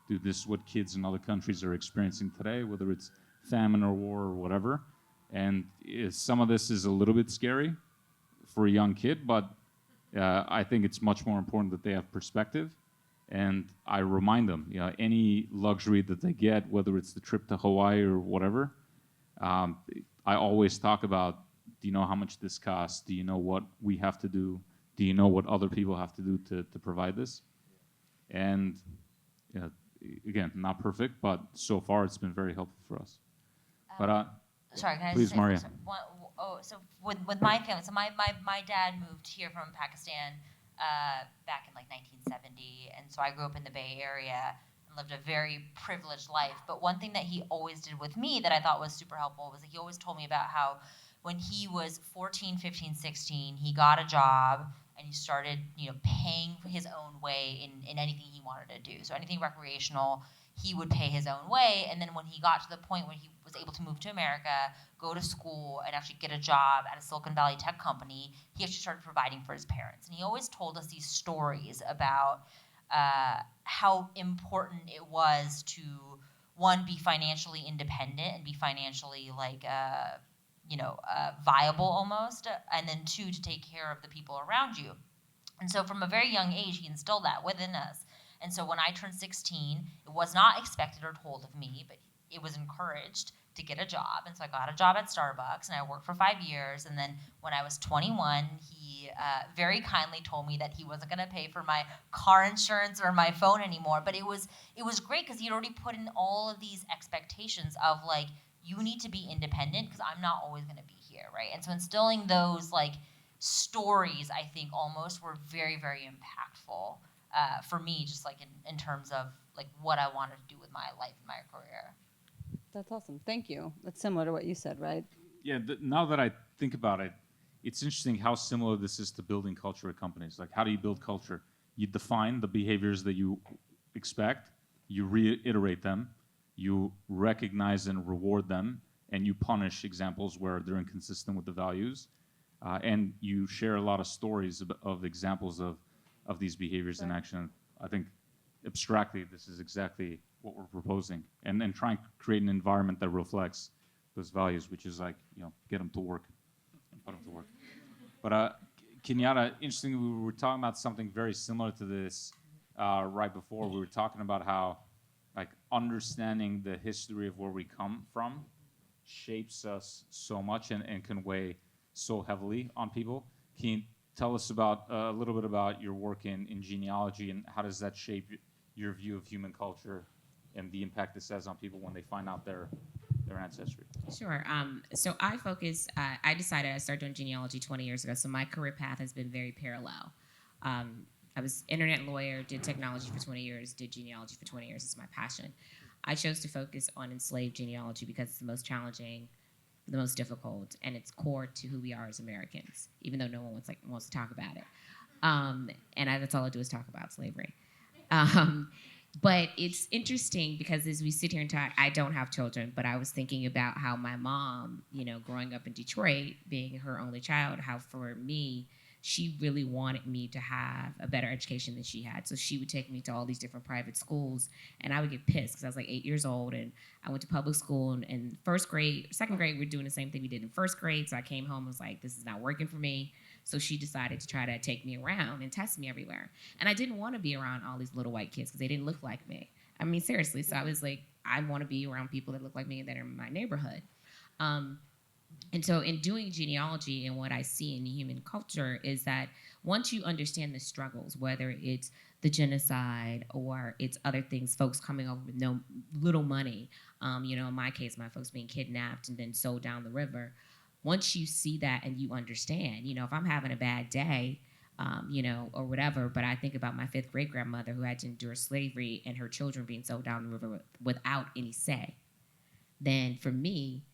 dude, this is what kids in other countries are experiencing today, whether it's famine or war or whatever. And some of this is a little bit scary for a young kid, but I think it's much more important that they have perspective. And I remind them, you know, any luxury that they get, whether it's the trip to Hawaii or whatever, I always talk about, do you know how much this costs? Do you know what we have to do? Do you know what other people have to do to provide this? And you know, again, not perfect, but so far it's been very helpful for us. But Sorry, can I please, just say, Maria. So with my family, so my dad moved here from Pakistan back in like 1970, and so I grew up in the Bay Area and lived a very privileged life. But one thing that he always did with me that I thought was super helpful was that he always told me about how when he was 14, 15, 16, he got a job and he started, you know, paying his own way in anything he wanted to do. So anything recreational, he would pay his own way. And then when he got to the point where he was able to move to America, go to school, and actually get a job at a Silicon Valley tech company, he actually started providing for his parents. And he always told us these stories about how important it was to, one, be financially independent and be financially viable almost, and then two, to take care of the people around you. And so from a very young age, he instilled that within us. And so when I turned 16, it was not expected or told of me, but it was encouraged to get a job. And so I got a job at Starbucks, and I worked for 5 years. And then when I was 21, he very kindly told me that he wasn't going to pay for my car insurance or my phone anymore. But it was great because he'd already put in all of these expectations of, like, you need to be independent because I'm not always going to be here, right? And so instilling those, like, stories, I think, almost were very, very impactful for me, just like in terms of like what I wanted to do with my life and my career. That's awesome. Thank you. That's similar to what you said, right? Yeah, now that I think about it, it's interesting how similar this is to building culture at companies. Like, how do you build culture? You define the behaviors that you expect, you reiterate them, you recognize and reward them, and you punish examples where they're inconsistent with the values. And you share a lot of stories of examples of these behaviors in action. I think abstractly, this is exactly what we're proposing, and try and create an environment that reflects those values, which is like, you know, get them to work and put them to work. But Kenyatta, interestingly, we were talking about something very similar to this right before. We were talking about how, like, understanding the history of where we come from shapes us so much and can weigh so heavily on people. Can you tell us about a little bit about your work in genealogy, and how does that shape your view of human culture and the impact this has on people when they find out their ancestry? Sure. So I focus, I decided I started doing genealogy 20 years ago, so my career path has been very parallel. I was internet lawyer, did technology for 20 years, did genealogy for 20 years. It's my passion. I chose to focus on enslaved genealogy because it's the most challenging, the most difficult, and it's core to who we are as Americans, even though no one wants to talk about it. That's all I do is talk about slavery. But it's interesting because as we sit here and talk, I don't have children, but I was thinking about how my mom, you know, growing up in Detroit, being her only child, how for me, she really wanted me to have a better education than she had. So she would take me to all these different private schools, and I would get pissed because I was like 8 years old, and I went to public school, and in second grade, we were doing the same thing we did in first grade. So I came home and was like, this is not working for me. So she decided to try to take me around and test me everywhere. And I didn't want to be around all these little white kids because they didn't look like me. I mean, seriously. So I was like, I want to be around people that look like me and that are in my neighborhood. And so in doing genealogy, and what I see in human culture is that once you understand the struggles, whether it's the genocide or it's other things, folks coming over with no little money, in my case, my folks being kidnapped and then sold down the river. Once you see that and you understand, if I'm having a bad day, or whatever, but I think about my fifth great grandmother who had to endure slavery and her children being sold down the river without any say, then for me,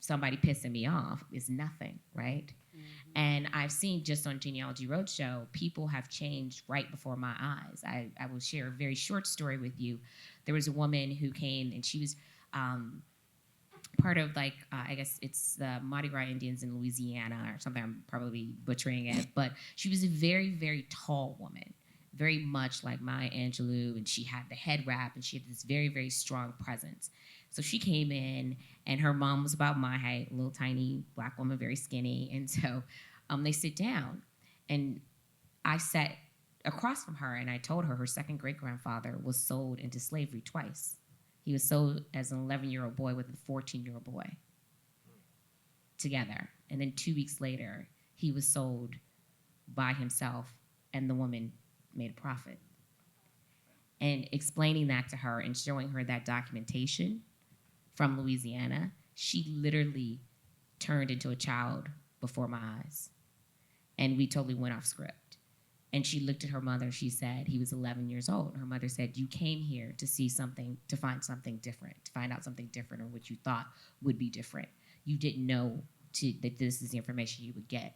somebody pissing me off is nothing, right? Mm-hmm. And I've seen just on Genealogy Roadshow, people have changed right before my eyes. I will share a very short story with you. There was a woman who came, and she was part of, I guess it's the Mardi Gras Indians in Louisiana or something. I'm probably butchering it, but she was a very, very tall woman, very much like Maya Angelou, and she had the head wrap, and she had this very, very strong presence. So she came in, and her mom was about my height, a little tiny black woman, very skinny. And so they sit down, and I sat across from her, and I told her second great-grandfather was sold into slavery twice. He was sold as an 11-year-old boy with a 14-year-old boy together. And then 2 weeks later, he was sold by himself, and the woman made a profit. And explaining that to her and showing her that documentation from Louisiana, she literally turned into a child before my eyes. And we totally went off script. And she looked at her mother, she said, he was 11 years old. Her mother said, you came here to see something, to find something different, to find out something different or what you thought would be different. You didn't know that this is the information you would get.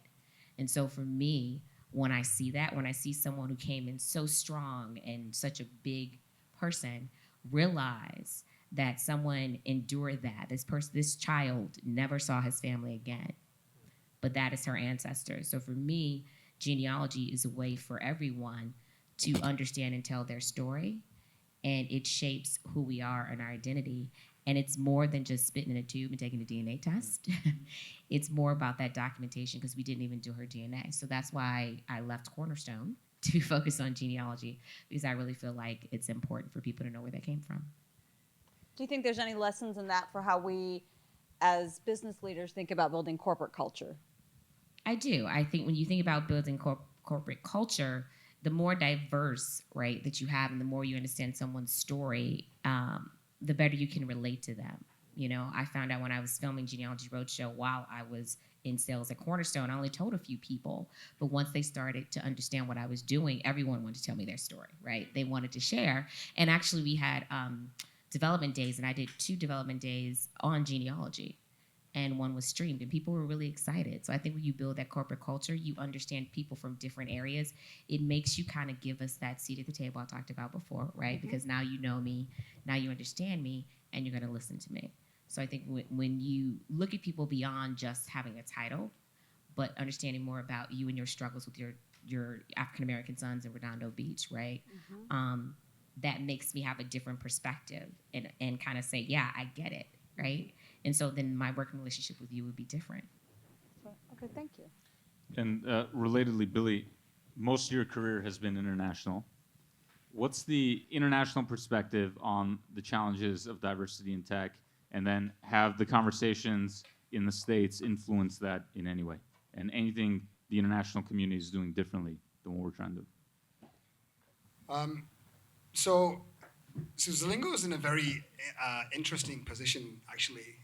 And so for me, when I see that, when I see someone who came in so strong and such a big person, realize that someone endured that. This child never saw his family again, but that is her ancestor. So for me, genealogy is a way for everyone to understand and tell their story, and it shapes who we are and our identity. And it's more than just spitting in a tube and taking a DNA test. It's more about that documentation, because we didn't even do her DNA. So that's why I left Cornerstone to focus on genealogy, because I really feel like it's important for people to know where they came from. Do you think there's any lessons in that for how we, as business leaders, think about building corporate culture? I do. I think when you think about building corporate culture, the more diverse, right, that you have, and the more you understand someone's story, the better you can relate to them. I found out when I was filming Genealogy Roadshow while I was in sales at Cornerstone, I only told a few people, but once they started to understand what I was doing, everyone wanted to tell me their story, right? They wanted to share. And actually we had development days, and I did 2 development days on genealogy, and one was streamed, and people were really excited. So I think when you build that corporate culture, you understand people from different areas. It makes you kind of give us that seat at the table I talked about before, right? Mm-hmm. Because now you know me, now you understand me, and you're going to listen to me. So I think when you look at people beyond just having a title, but understanding more about you and your struggles with your African-American sons in Redondo Beach, right? Mm-hmm. That makes me have a different perspective and kind of say, yeah, I get it, right? And so then my working relationship with you would be different. Okay, thank you. And relatedly, Billy, most of your career has been international. What's the international perspective on the challenges of diversity in tech? And then have the conversations in the States influence that in any way? And anything the international community is doing differently than what we're trying to do? So Zalingo is in a very interesting position, actually.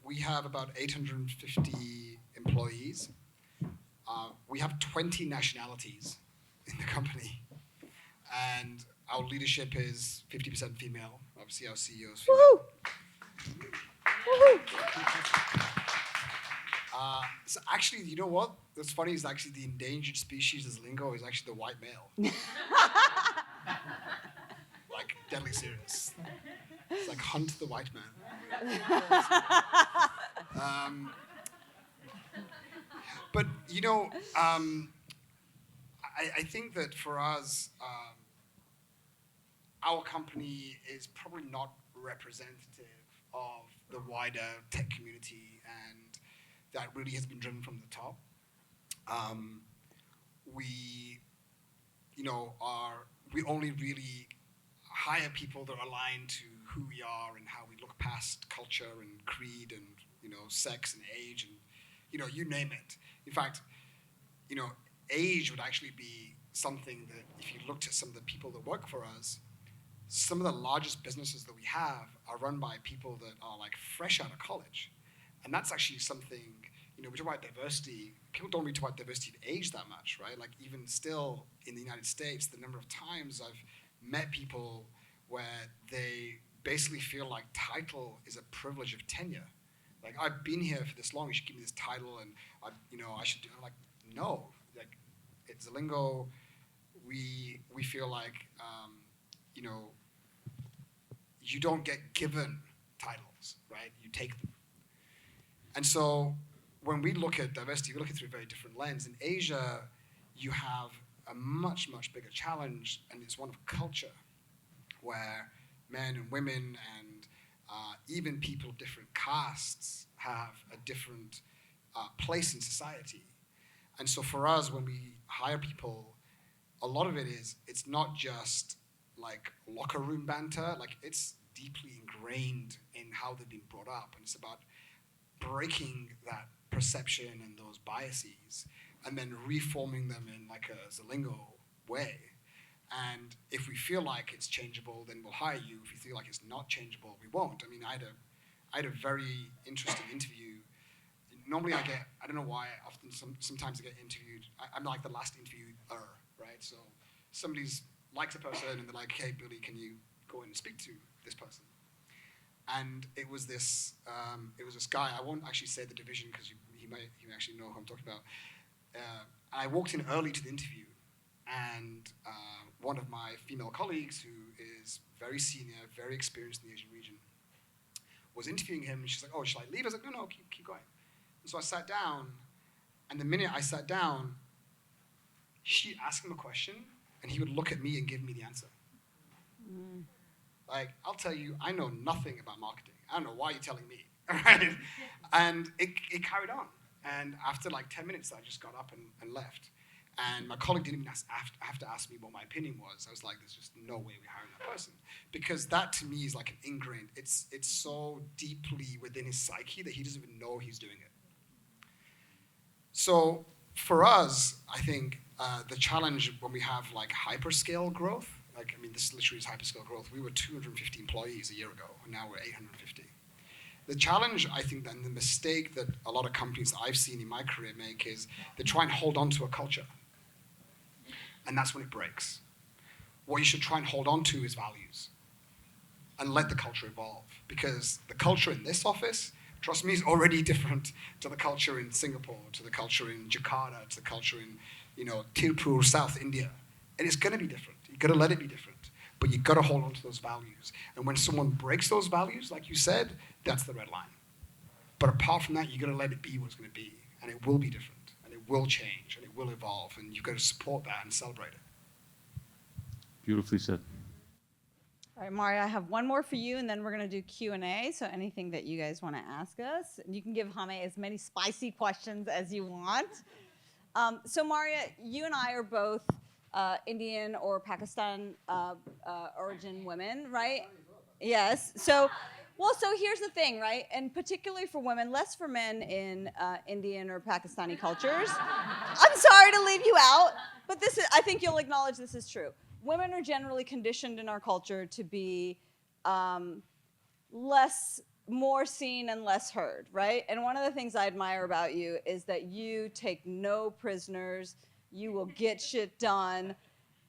We have about 850 employees. We have 20 nationalities in the company. And our leadership is 50% female. Obviously, our CEO is female. Woohoo! Woohoo! So actually, you know what? What's funny is actually the endangered species of lingo is actually the white male. Like, deadly serious. It's like hunt the white man. But, I think that for us, our company is probably not representative of the wider tech community, and that really has been driven from the top. We only really hire people that are aligned to who we are and how we look past culture and creed and sex and age and, you name it. In fact, age would actually be something that if you looked at some of the people that work for us, some of the largest businesses that we have are run by people that are like fresh out of college. And that's actually something, we talk about diversity. People don't really talk about diversity of age that much, right? Like even still in the United States, the number of times I've met people where they basically feel like title is a privilege of tenure. Like, I've been here for this long, you should give me this title, and I should do. I'm like, no. Like, at Zalingo, we feel like you don't get given titles, right? You take them. And so when we look at diversity, we look at it through a very different lens. In Asia, you have a much, much bigger challenge, and it's one of culture, where men and women and even people of different castes have a different place in society. And so for us, when we hire people, a lot of it is, it's not just like locker room banter, like it's deeply ingrained in how they've been brought up. And it's about breaking that perception and those biases and then reforming them in like a Zalingo way. And if we feel like it's changeable, then we'll hire you. If we feel like it's not changeable, we won't. I mean, I had a very interesting interview. Normally I don't know why, often sometimes I get interviewed. I'm like the last interviewer, right? So somebody likes a person and they're like, hey, Billy, can you go in and speak to this person? And it was this guy. I won't actually say the division because he may actually know who I'm talking about. I walked in early to the interview, and one of my female colleagues, who is very senior, very experienced in the Asian region, was interviewing him, and she's like, oh, should I leave? I was like, no, keep going. And so I sat down, and the minute I sat down, she'd ask him a question, and he would look at me and give me the answer. Mm. Like, I'll tell you, I know nothing about marketing. I don't know why you're telling me, right? And it carried on. And after like 10 minutes, I just got up and left. And my colleague didn't even have to ask me what my opinion was. I was like, there's just no way we're hiring that person. Because that to me is like an ingrained, it's so deeply within his psyche that he doesn't even know he's doing it. So for us, I think the challenge when we have like hyperscale growth, this literally is hyperscale growth. We were 250 employees a year ago, and now we're 850. The challenge, I think, and the mistake that a lot of companies that I've seen in my career make is they try and hold on to a culture. And that's when it breaks. What you should try and hold on to is values and let the culture evolve. Because the culture in this office, trust me, is already different to the culture in Singapore, to the culture in Jakarta, to the culture in, Tirupur, South India. And it's going to be different. You've got to let it be different. But you've got to hold on to those values. And when someone breaks those values, like you said, that's the red line. But apart from that, you've got to let it be what it's going to be. And it will be different. And it will change. And it will evolve. And you've got to support that and celebrate it. Beautifully said. All right, Mario, I have one more for you, and then we're going to do Q&A. So anything that you guys want to ask us. You can give Hame as many spicy questions as you want. So Mario, you and I are both Indian or Pakistan origin women, right? Yes. So here's the thing, right? And particularly for women, less for men in Indian or Pakistani cultures. I'm sorry to leave you out, but I think you'll acknowledge this is true. Women are generally conditioned in our culture to be more seen and less heard, right? And one of the things I admire about you is that you take no prisoners. You will get shit done.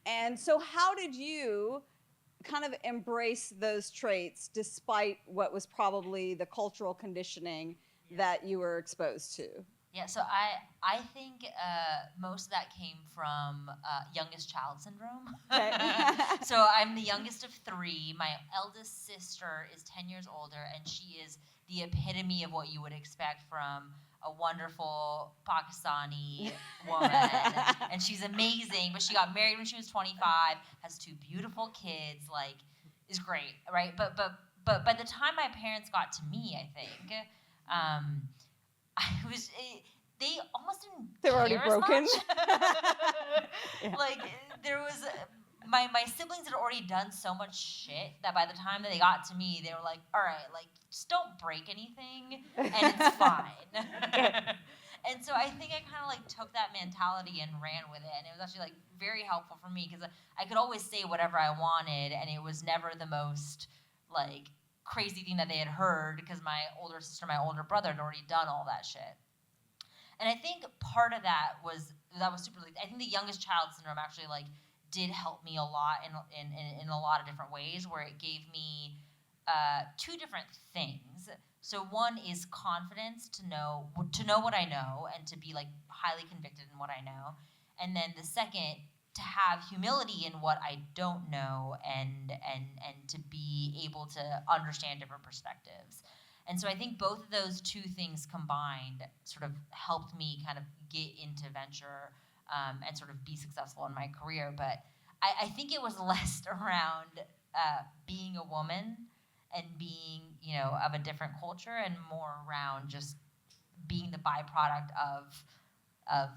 And so how did you kind of embrace those traits despite what was probably the cultural conditioning that you were exposed to? Yeah, so I think most of that came from youngest child syndrome. Okay. So I'm the youngest of three. My eldest sister is 10 years older, and she is the epitome of what you would expect from a wonderful Pakistani woman. And she's amazing, but she got married when she was 25, has two beautiful kids, like, is great, right? But by the time my parents got to me, I think, they almost didn't They were already care broken. as much. Yeah. Like, there was my siblings had already done so much shit that by the time that they got to me, they were like, all right, like, just don't break anything, and it's fine. And so I think I kind of like took that mentality and ran with it, and it was actually like very helpful for me because I could always say whatever I wanted, and it was never the most like crazy thing that they had heard because my older sister, my older brother had already done all that shit. And I think part of that was super. I think the youngest child syndrome actually like did help me a lot in a lot of different ways, where it gave me two different things. So one is confidence to know what I know and to be like highly convicted in what I know, and then the second, to have humility in what I don't know and to be able to understand different perspectives. And so I think both of those two things combined sort of helped me kind of get into venture and sort of be successful in my career. But I think it was less around being a woman and being, of a different culture, and more around just being the byproduct of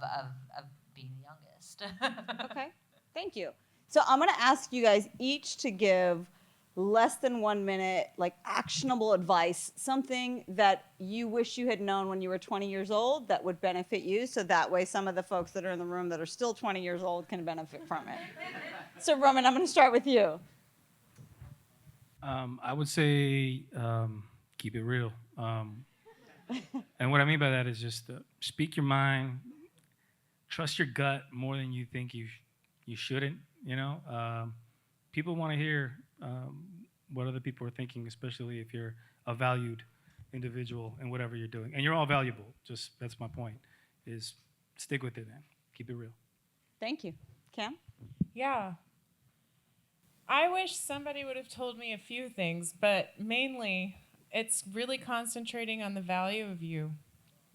being the youngest. Okay, thank you. So I'm going to ask you guys each to give less than 1 minute, like actionable advice, something that you wish you had known when you were 20 years old that would benefit you, so that way some of the folks that are in the room that are still 20 years old can benefit from it. So Roman, I'm going to start with you. I would say keep it real. And what I mean by that is just speak your mind, trust your gut more than you think you shouldn't. People want to hear what other people are thinking, especially if you're a valued individual in whatever you're doing. And you're all valuable. Just that's my point, is stick with it, man. Keep it real. Thank you. Cam? Yeah. I wish somebody would have told me a few things, but mainly it's really concentrating on the value of you.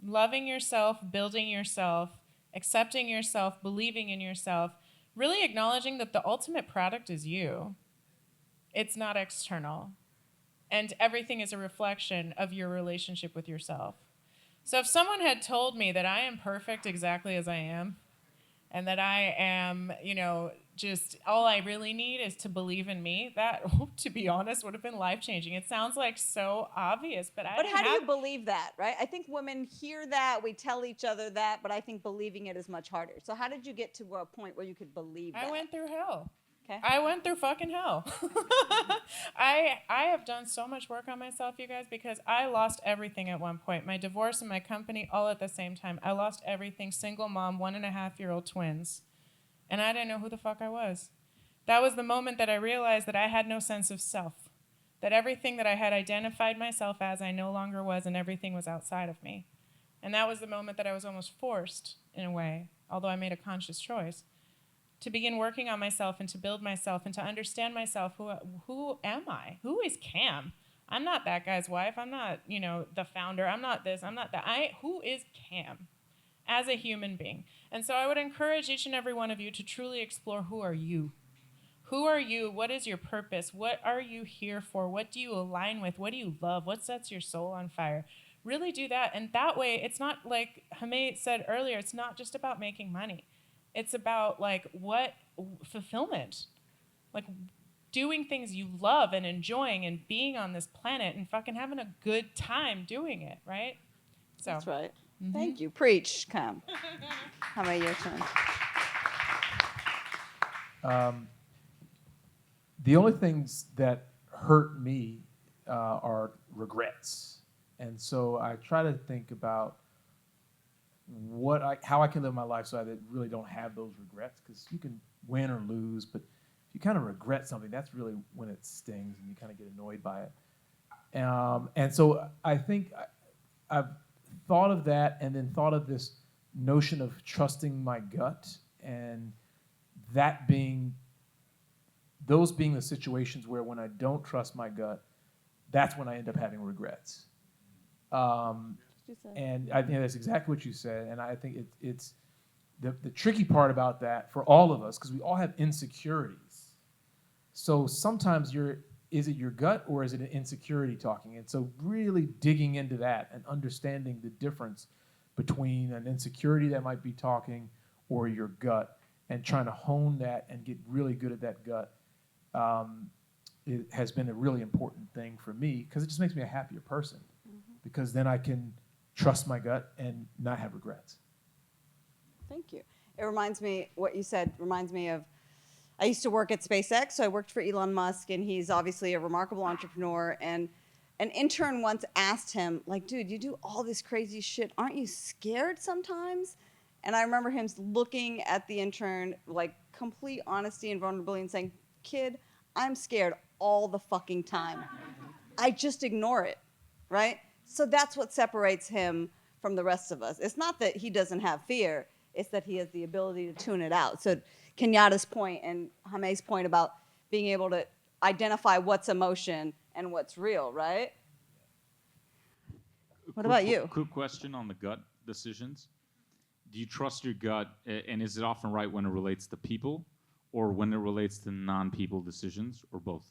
Loving yourself, building yourself, accepting yourself, believing in yourself, really acknowledging that the ultimate product is you. It's not external. And everything is a reflection of your relationship with yourself. So if someone had told me that I am perfect exactly as I am, and that I am, just all I really need is to believe in me, that, to be honest, would have been life-changing. It sounds like so obvious, but But how do you believe that, right? I think women hear that, we tell each other that, but I think believing it is much harder. So how did you get to a point where you could believe that? I went through hell. Okay. I went through fucking hell. I have done so much work on myself, you guys, because I lost everything at one point. My divorce and my company all at the same time. I lost everything. Single mom, 1.5-year-old twins. And I didn't know who the fuck I was. That was the moment that I realized that I had no sense of self. That everything that I had identified myself as, I no longer was, and everything was outside of me. And that was the moment that I was almost forced, in a way, although I made a conscious choice, to begin working on myself and to build myself and to understand myself. Who am I? Who is Cam? I'm not that guy's wife. I'm not, the founder. I'm not this. I'm not that. Who is Cam as a human being? And so I would encourage each and every one of you to truly explore, who are you? Who are you? What is your purpose? What are you here for? What do you align with? What do you love? What sets your soul on fire? Really do that. And that way, it's not like Hamid said earlier, it's not just about making money. It's about what fulfillment, doing things you love and enjoying and being on this planet and fucking having a good time doing it, right? So that's right. Mm-hmm. Thank you. Preach, Cam. How about your turn? The only things that hurt me are regrets. And so I try to think about how I can live my life so I really don't have those regrets, because you can win or lose, but if you kind of regret something, that's really when it stings and you kind of get annoyed by it. And so I think I've thought of that, and then thought of this notion of trusting my gut, and those being the situations where when I don't trust my gut, that's when I end up having regrets. And I think that's exactly what you said. And I think it's the tricky part about that for all of us, because we all have insecurities. So sometimes is it your gut or is it an insecurity talking? And so really digging into that and understanding the difference between an insecurity that might be talking or your gut, and trying to hone that and get really good at that gut, it has been a really important thing for me because it just makes me a happier person. Because then I can trust my gut and not have regrets. Thank you. It reminds me, what you said reminds me of, I used to work at SpaceX, so I worked for Elon Musk, and he's obviously a remarkable entrepreneur. And an intern once asked him, like, dude, you do all this crazy shit. Aren't you scared sometimes? And I remember him looking at the intern, like, complete honesty and vulnerability and saying, kid, I'm scared all the fucking time. I just ignore it, right? So that's what separates him from the rest of us. It's not that he doesn't have fear, it's that he has the ability to tune it out. So Kenyatta's point and Jame's point about being able to identify what's emotion and what's real, right? What about you? Quick question on the gut decisions. Do you trust your gut, and is it often right when it relates to people, or when it relates to non-people decisions, or both?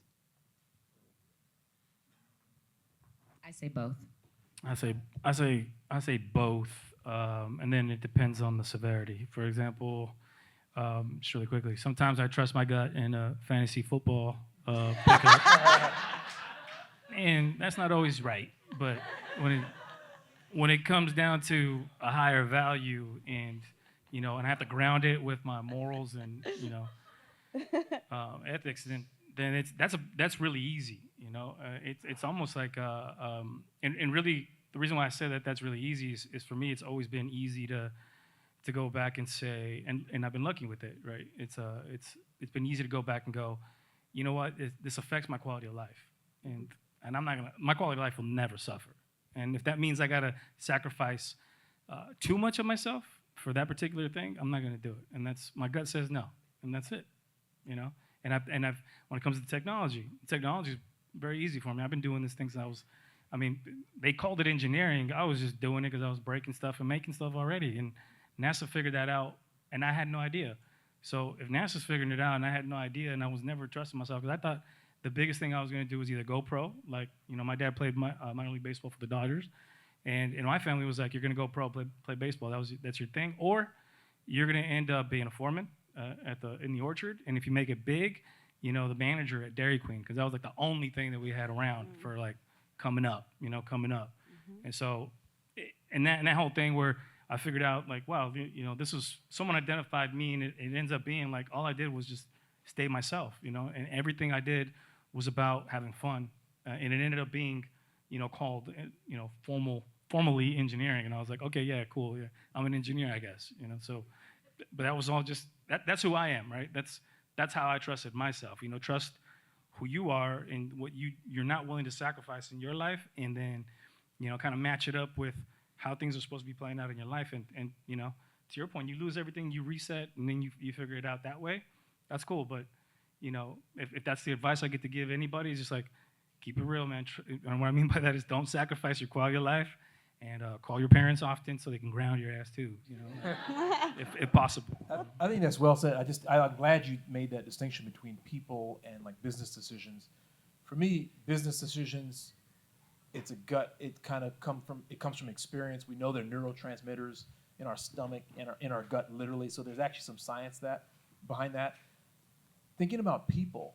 I say both. I say both, and then it depends on the severity. For example, just really quickly, sometimes I trust my gut in a fantasy football pickup, and that's not always right. But when it comes down to a higher value, and and I have to ground it with my morals and ethics, then that's really easy. It's almost like and really the reason why I say that that's really easy is for me it's always been easy to go back and say, and I've been lucky with it, right? It's been easy to go back and go, you know what, this affects my quality of life, and my quality of life will never suffer, and if that means I gotta sacrifice too much of myself for that particular thing, I'm not gonna do it, and that's my gut says no, and that's it, And I've when it comes to technology is very easy for me. I've been doing this thing since they called it engineering. I was just doing it because I was breaking stuff and making stuff already. And NASA figured that out, and I had no idea. So if NASA's figuring it out, and I had no idea, and I was never trusting myself, because I thought the biggest thing I was going to do was either go pro, like my dad played minor league baseball for the Dodgers, and my family was like, you're going to go pro, play baseball. That's your thing, or you're going to end up being a foreman in the orchard, and if you make it big, the manager at Dairy Queen, because that was like the only thing that we had around for like coming up. And so, and that whole thing where I figured out like, wow, this was someone identified me, and it ends up being like all I did was just stay myself, and everything I did was about having fun, and it ended up being, called, formally engineering, and I was like, okay, yeah, cool, yeah, I'm an engineer, I guess, so. But that was all just that's who I am, right? That's how I trusted myself. Trust who you are and what you're not willing to sacrifice in your life, and then kind of match it up with how things are supposed to be playing out in your life. And to your point, you lose everything, you reset, and then you figure it out that way. That's cool. But if that's the advice I get to give anybody, is just like keep it real, man. And what I mean by that is don't sacrifice your quality of life. And call your parents often so they can ground your ass too, if possible. I think that's well said. I'm glad you made that distinction between people and like business decisions. For me, business decisions, it's a gut. It comes from experience. We know there are neurotransmitters in our stomach, in our gut, literally. So there's actually some science behind that. Thinking about people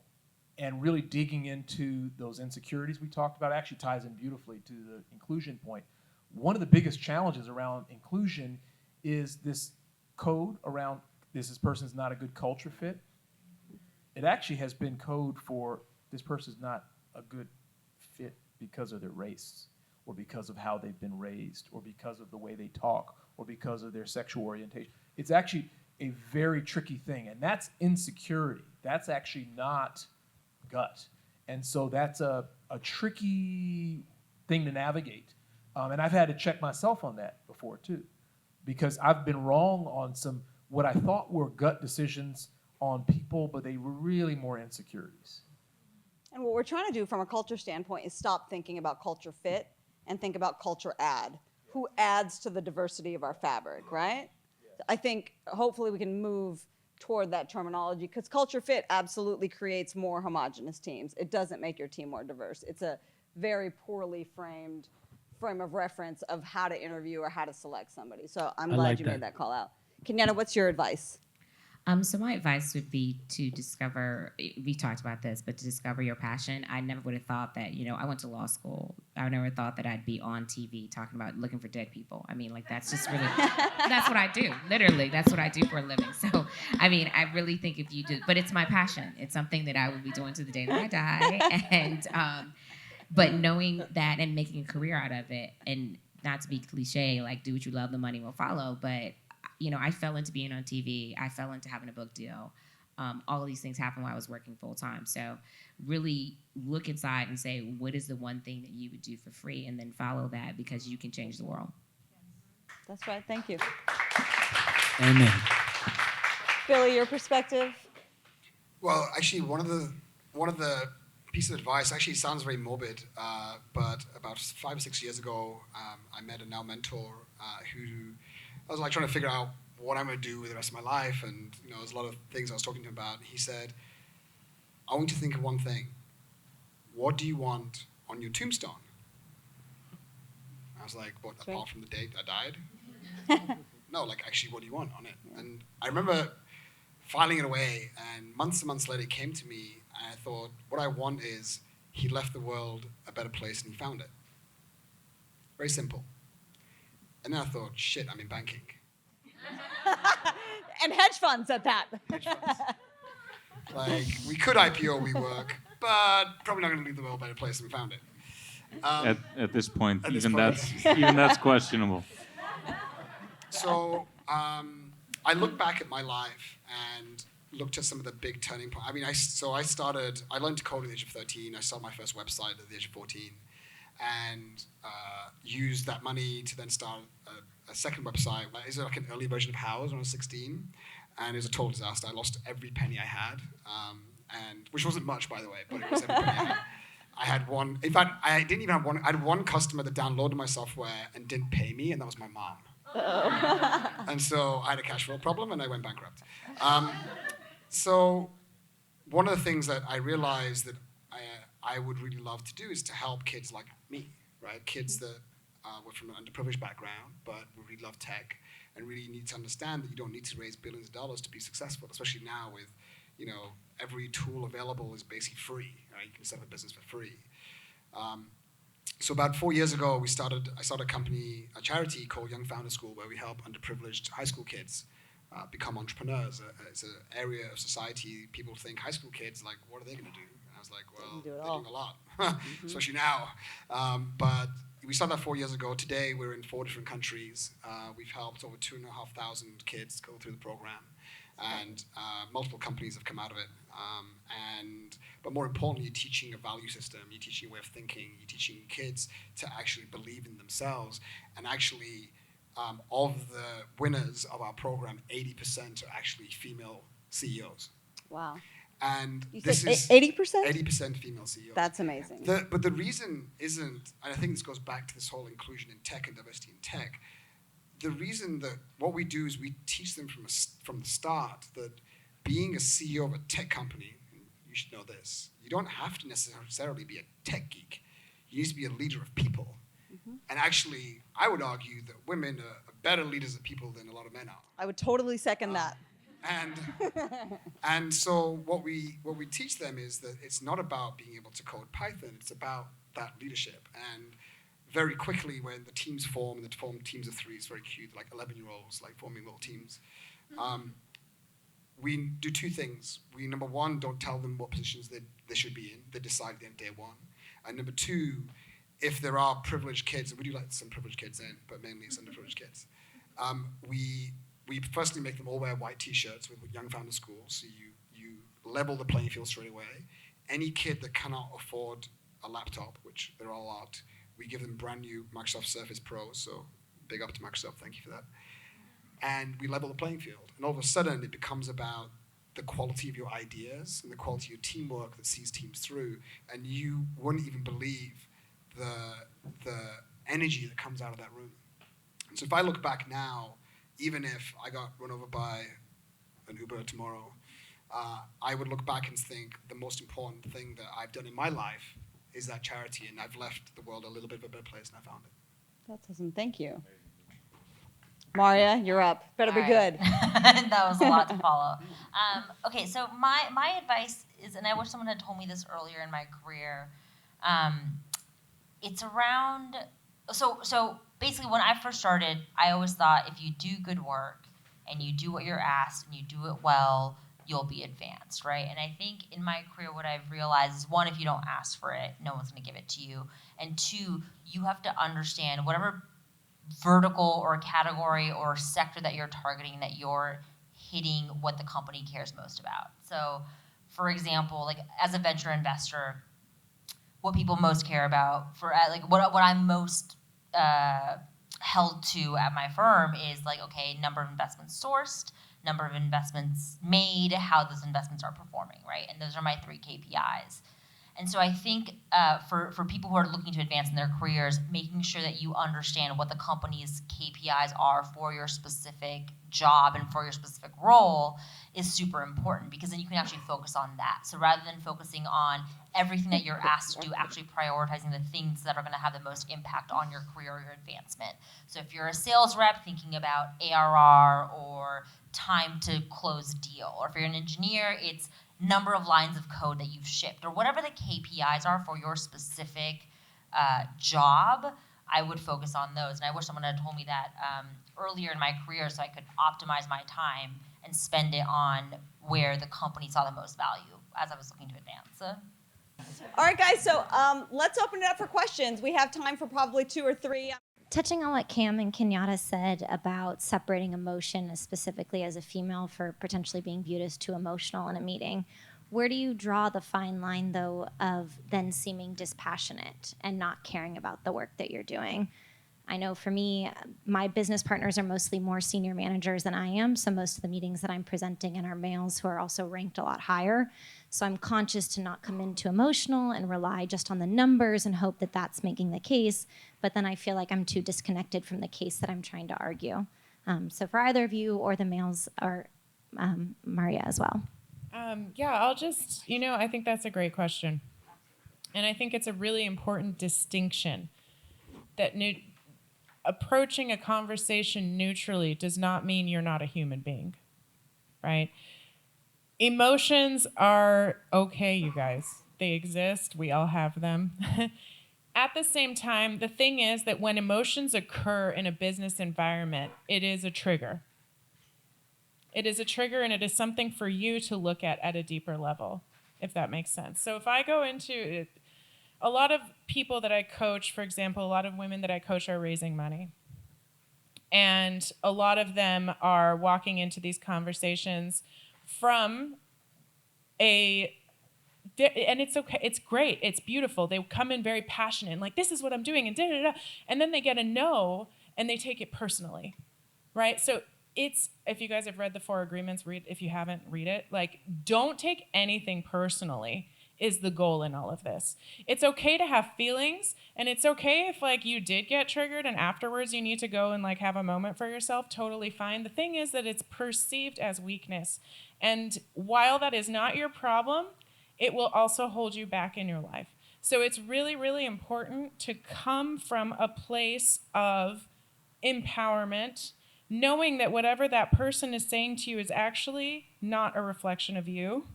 and really digging into those insecurities we talked about actually ties in beautifully to the inclusion point. One of the biggest challenges around inclusion is this code around this person's not a good culture fit. It actually has been code for this person's not a good fit because of their race, or because of how they've been raised, or because of the way they talk, or because of their sexual orientation. It's actually a very tricky thing, and that's insecurity. That's actually not gut. And so that's a tricky thing to navigate. And I've had to check myself on that before too, because I've been wrong on some what I thought were gut decisions on people, but they were really more insecurities. And what we're trying to do from a culture standpoint is stop thinking about culture fit and think about culture add. Who adds to the diversity of our fabric, right? Yeah. I think hopefully we can move toward that terminology, because culture fit absolutely creates more homogenous teams. It doesn't make your team more diverse. It's a very poorly framed frame of reference of how to interview or how to select somebody. So I'm glad you made that call out. Kenyatta, what's your advice? So my advice would be to discover, we talked about this, but to discover your passion. I never would have thought that, I went to law school. I never thought that I'd be on TV talking about looking for dead people. I mean, like, that's just really, that's what I do. Literally, that's what I do for a living. So, I mean, I really think if you do, but it's my passion. It's something that I will be doing to the day that I die. And, but knowing that and making a career out of it, and not to be cliche, like, do what you love, the money will follow, but I fell into being on TV. I fell into having a book deal. All of these things happened while I was working full time. So really look inside and say, what is the one thing that you would do for free? And then follow that, because you can change the world. That's right. Thank you. Amen. Billy, your perspective? Well, actually, one of the pieces of advice actually sounds very morbid, but about 5 or 6 years ago, I met a now mentor who I was like trying to figure out what I'm going to do with the rest of my life, and there's a lot of things I was talking to him about. He said, "I want you to think of one thing. What do you want on your tombstone?" I was like, "What? That's apart right. from the date I died?" No, like actually, what do you want on it? Yeah. And I remember filing it away, and months and months later, it came to me, and I thought, what I want is he left the world a better place than he found it. Very simple. And then I thought, shit, I'm in banking. And hedge funds at that. Hedge funds. Like, we could IPO WeWork, but probably not going to leave the world a better place than we found it. At this point, At this even point. that's questionable. So I look back at my life and looked at some of the big turning points. I mean, I learned to code at the age of 13. I started my first website at the age of 14. And used that money to then start a second website. It was like an early version of House when I was 16, and it was a total disaster. I lost every penny I had, and which wasn't much, by the way, but it was every penny I had. I had one. In fact, I didn't even have one. I had one customer that downloaded my software and didn't pay me, and that was my mom. And so I had a cash flow problem, and I went bankrupt. So one of the things that I realized that I would really love to do is to help kids like me, right? Kids that were from an underprivileged background, but would really love tech and really need to understand that you don't need to raise billions of dollars to be successful, especially now with, every tool available is basically free, right? You can set up a business for free. So about 4 years ago, I started a charity called Young Founder School, where we help underprivileged high school kids become entrepreneurs. It's an area of society, people think high school kids, like, what are they going to do? I was like, well, they're doing a lot, especially now. But we started that 4 years ago. Today, we're in 4 different countries. We've helped over 2,500 kids go through the program, and multiple companies have come out of it. But more importantly, you're teaching a value system. You're teaching a way of thinking. You're teaching kids to actually believe in themselves. And actually, of the winners of our program, 80% are actually female CEOs. Wow. And You this said is 80%? 80% female CEOs. That's amazing. But the reason isn't, and I think this goes back to this whole inclusion in tech and diversity in tech. The reason that what we do is we teach them from the start that being a CEO of a tech company, you should know this, you don't have to necessarily be a tech geek. You need to be a leader of people. Mm-hmm. And actually, I would argue that women are better leaders of people than a lot of men are. I would totally second that. And so what we teach them is that it's not about being able to code Python. It's about that leadership. And very quickly, when the teams form, and they form teams of 3, it's very cute, like 11-year-olds, like forming little teams. We do 2 things. We, number 1, don't tell them what positions they should be in. They decide at the end of day 1. And number 2, if there are privileged kids, and we do let some privileged kids in, but mainly it's underprivileged kids, we firstly make them all wear white T-shirts with Young Founder School, so you level the playing field straight away. Any kid that cannot afford a laptop, which there all aren't, we give them brand new Microsoft Surface Pros, so big up to Microsoft, thank you for that. And we level the playing field. And all of a sudden, it becomes about the quality of your ideas and the quality of your teamwork that sees teams through. And you wouldn't even believe the energy that comes out of that room. And so if I look back now, even if I got run over by an Uber tomorrow, I would look back and think the most important thing that I've done in my life is that charity, and I've left the world a little bit of a better place than I found it. That's awesome. Thank you. Maria, you're up. Better be All good. right. That was a lot to follow. Okay, so my advice is, and I wish someone had told me this earlier in my career, it's around, so basically when I first started, I always thought if you do good work and you do what you're asked and you do it well, you'll be advanced, right? And I think in my career, what I've realized is, one, if you don't ask for it, no one's gonna give it to you. And two, you have to understand whatever vertical or category or sector that you're targeting, that you're hitting what the company cares most about. So for example, like as a venture investor, what people most care about for like what I'm most held to at my firm is like, okay, number of investments sourced, number of investments made, how those investments are performing, right? And those are my 3 KPIs. And so I think for people who are looking to advance in their careers, making sure that you understand what the company's KPIs are for your specific job and for your specific role is super important, because then you can actually focus on that. So rather than focusing on everything that you're asked to do, actually prioritizing the things that are going to have the most impact on your career or your advancement. So if you're a sales rep, thinking about ARR or time to close a deal, or if you're an engineer, it's number of lines of code that you've shipped, or whatever the KPIs are for your specific job, I would focus on those. And I wish someone had told me that earlier in my career, so I could optimize my time and spend it on where the company saw the most value as I was looking to advance. All right, guys, so let's open it up for questions. We have time for probably 2 or 3. Touching on what Cam and Kenyatta said about separating emotion, specifically as a female, for potentially being viewed as too emotional in a meeting, where do you draw the fine line, though, of then seeming dispassionate and not caring about the work that you're doing? I know for me, my business partners are mostly more senior managers than I am, so most of the meetings that I'm presenting in are males who are also ranked a lot higher. So I'm conscious to not come in too emotional and rely just on the numbers and hope that that's making the case, but then I feel like I'm too disconnected from the case that I'm trying to argue. So for either of you or the males, or Maria as well. Yeah, I'll just, I think that's a great question. And I think it's a really important distinction that approaching a conversation neutrally does not mean you're not a human being, right? Emotions are okay, you guys. They exist. We all have them. At the same time, the thing is that when emotions occur in a business environment, it is a trigger. It is a trigger, and it is something for you to look at a deeper level, if that makes sense. So if I go into it, a lot of people that I coach, for example, a lot of women that I coach are raising money. And a lot of them are walking into these conversations from and it's okay, it's great, it's beautiful. They come in very passionate, and like, this is what I'm doing, and da da da. And then they get a no, and they take it personally, right? So if you guys have read the 4 Agreements, if you haven't, read it. Like, don't take anything personally is the goal in all of this. It's okay to have feelings, and it's okay if like you did get triggered and afterwards you need to go and like have a moment for yourself, totally fine. The thing is that it's perceived as weakness. And while that is not your problem, it will also hold you back in your life. So it's really, really important to come from a place of empowerment, knowing that whatever that person is saying to you is actually not a reflection of you.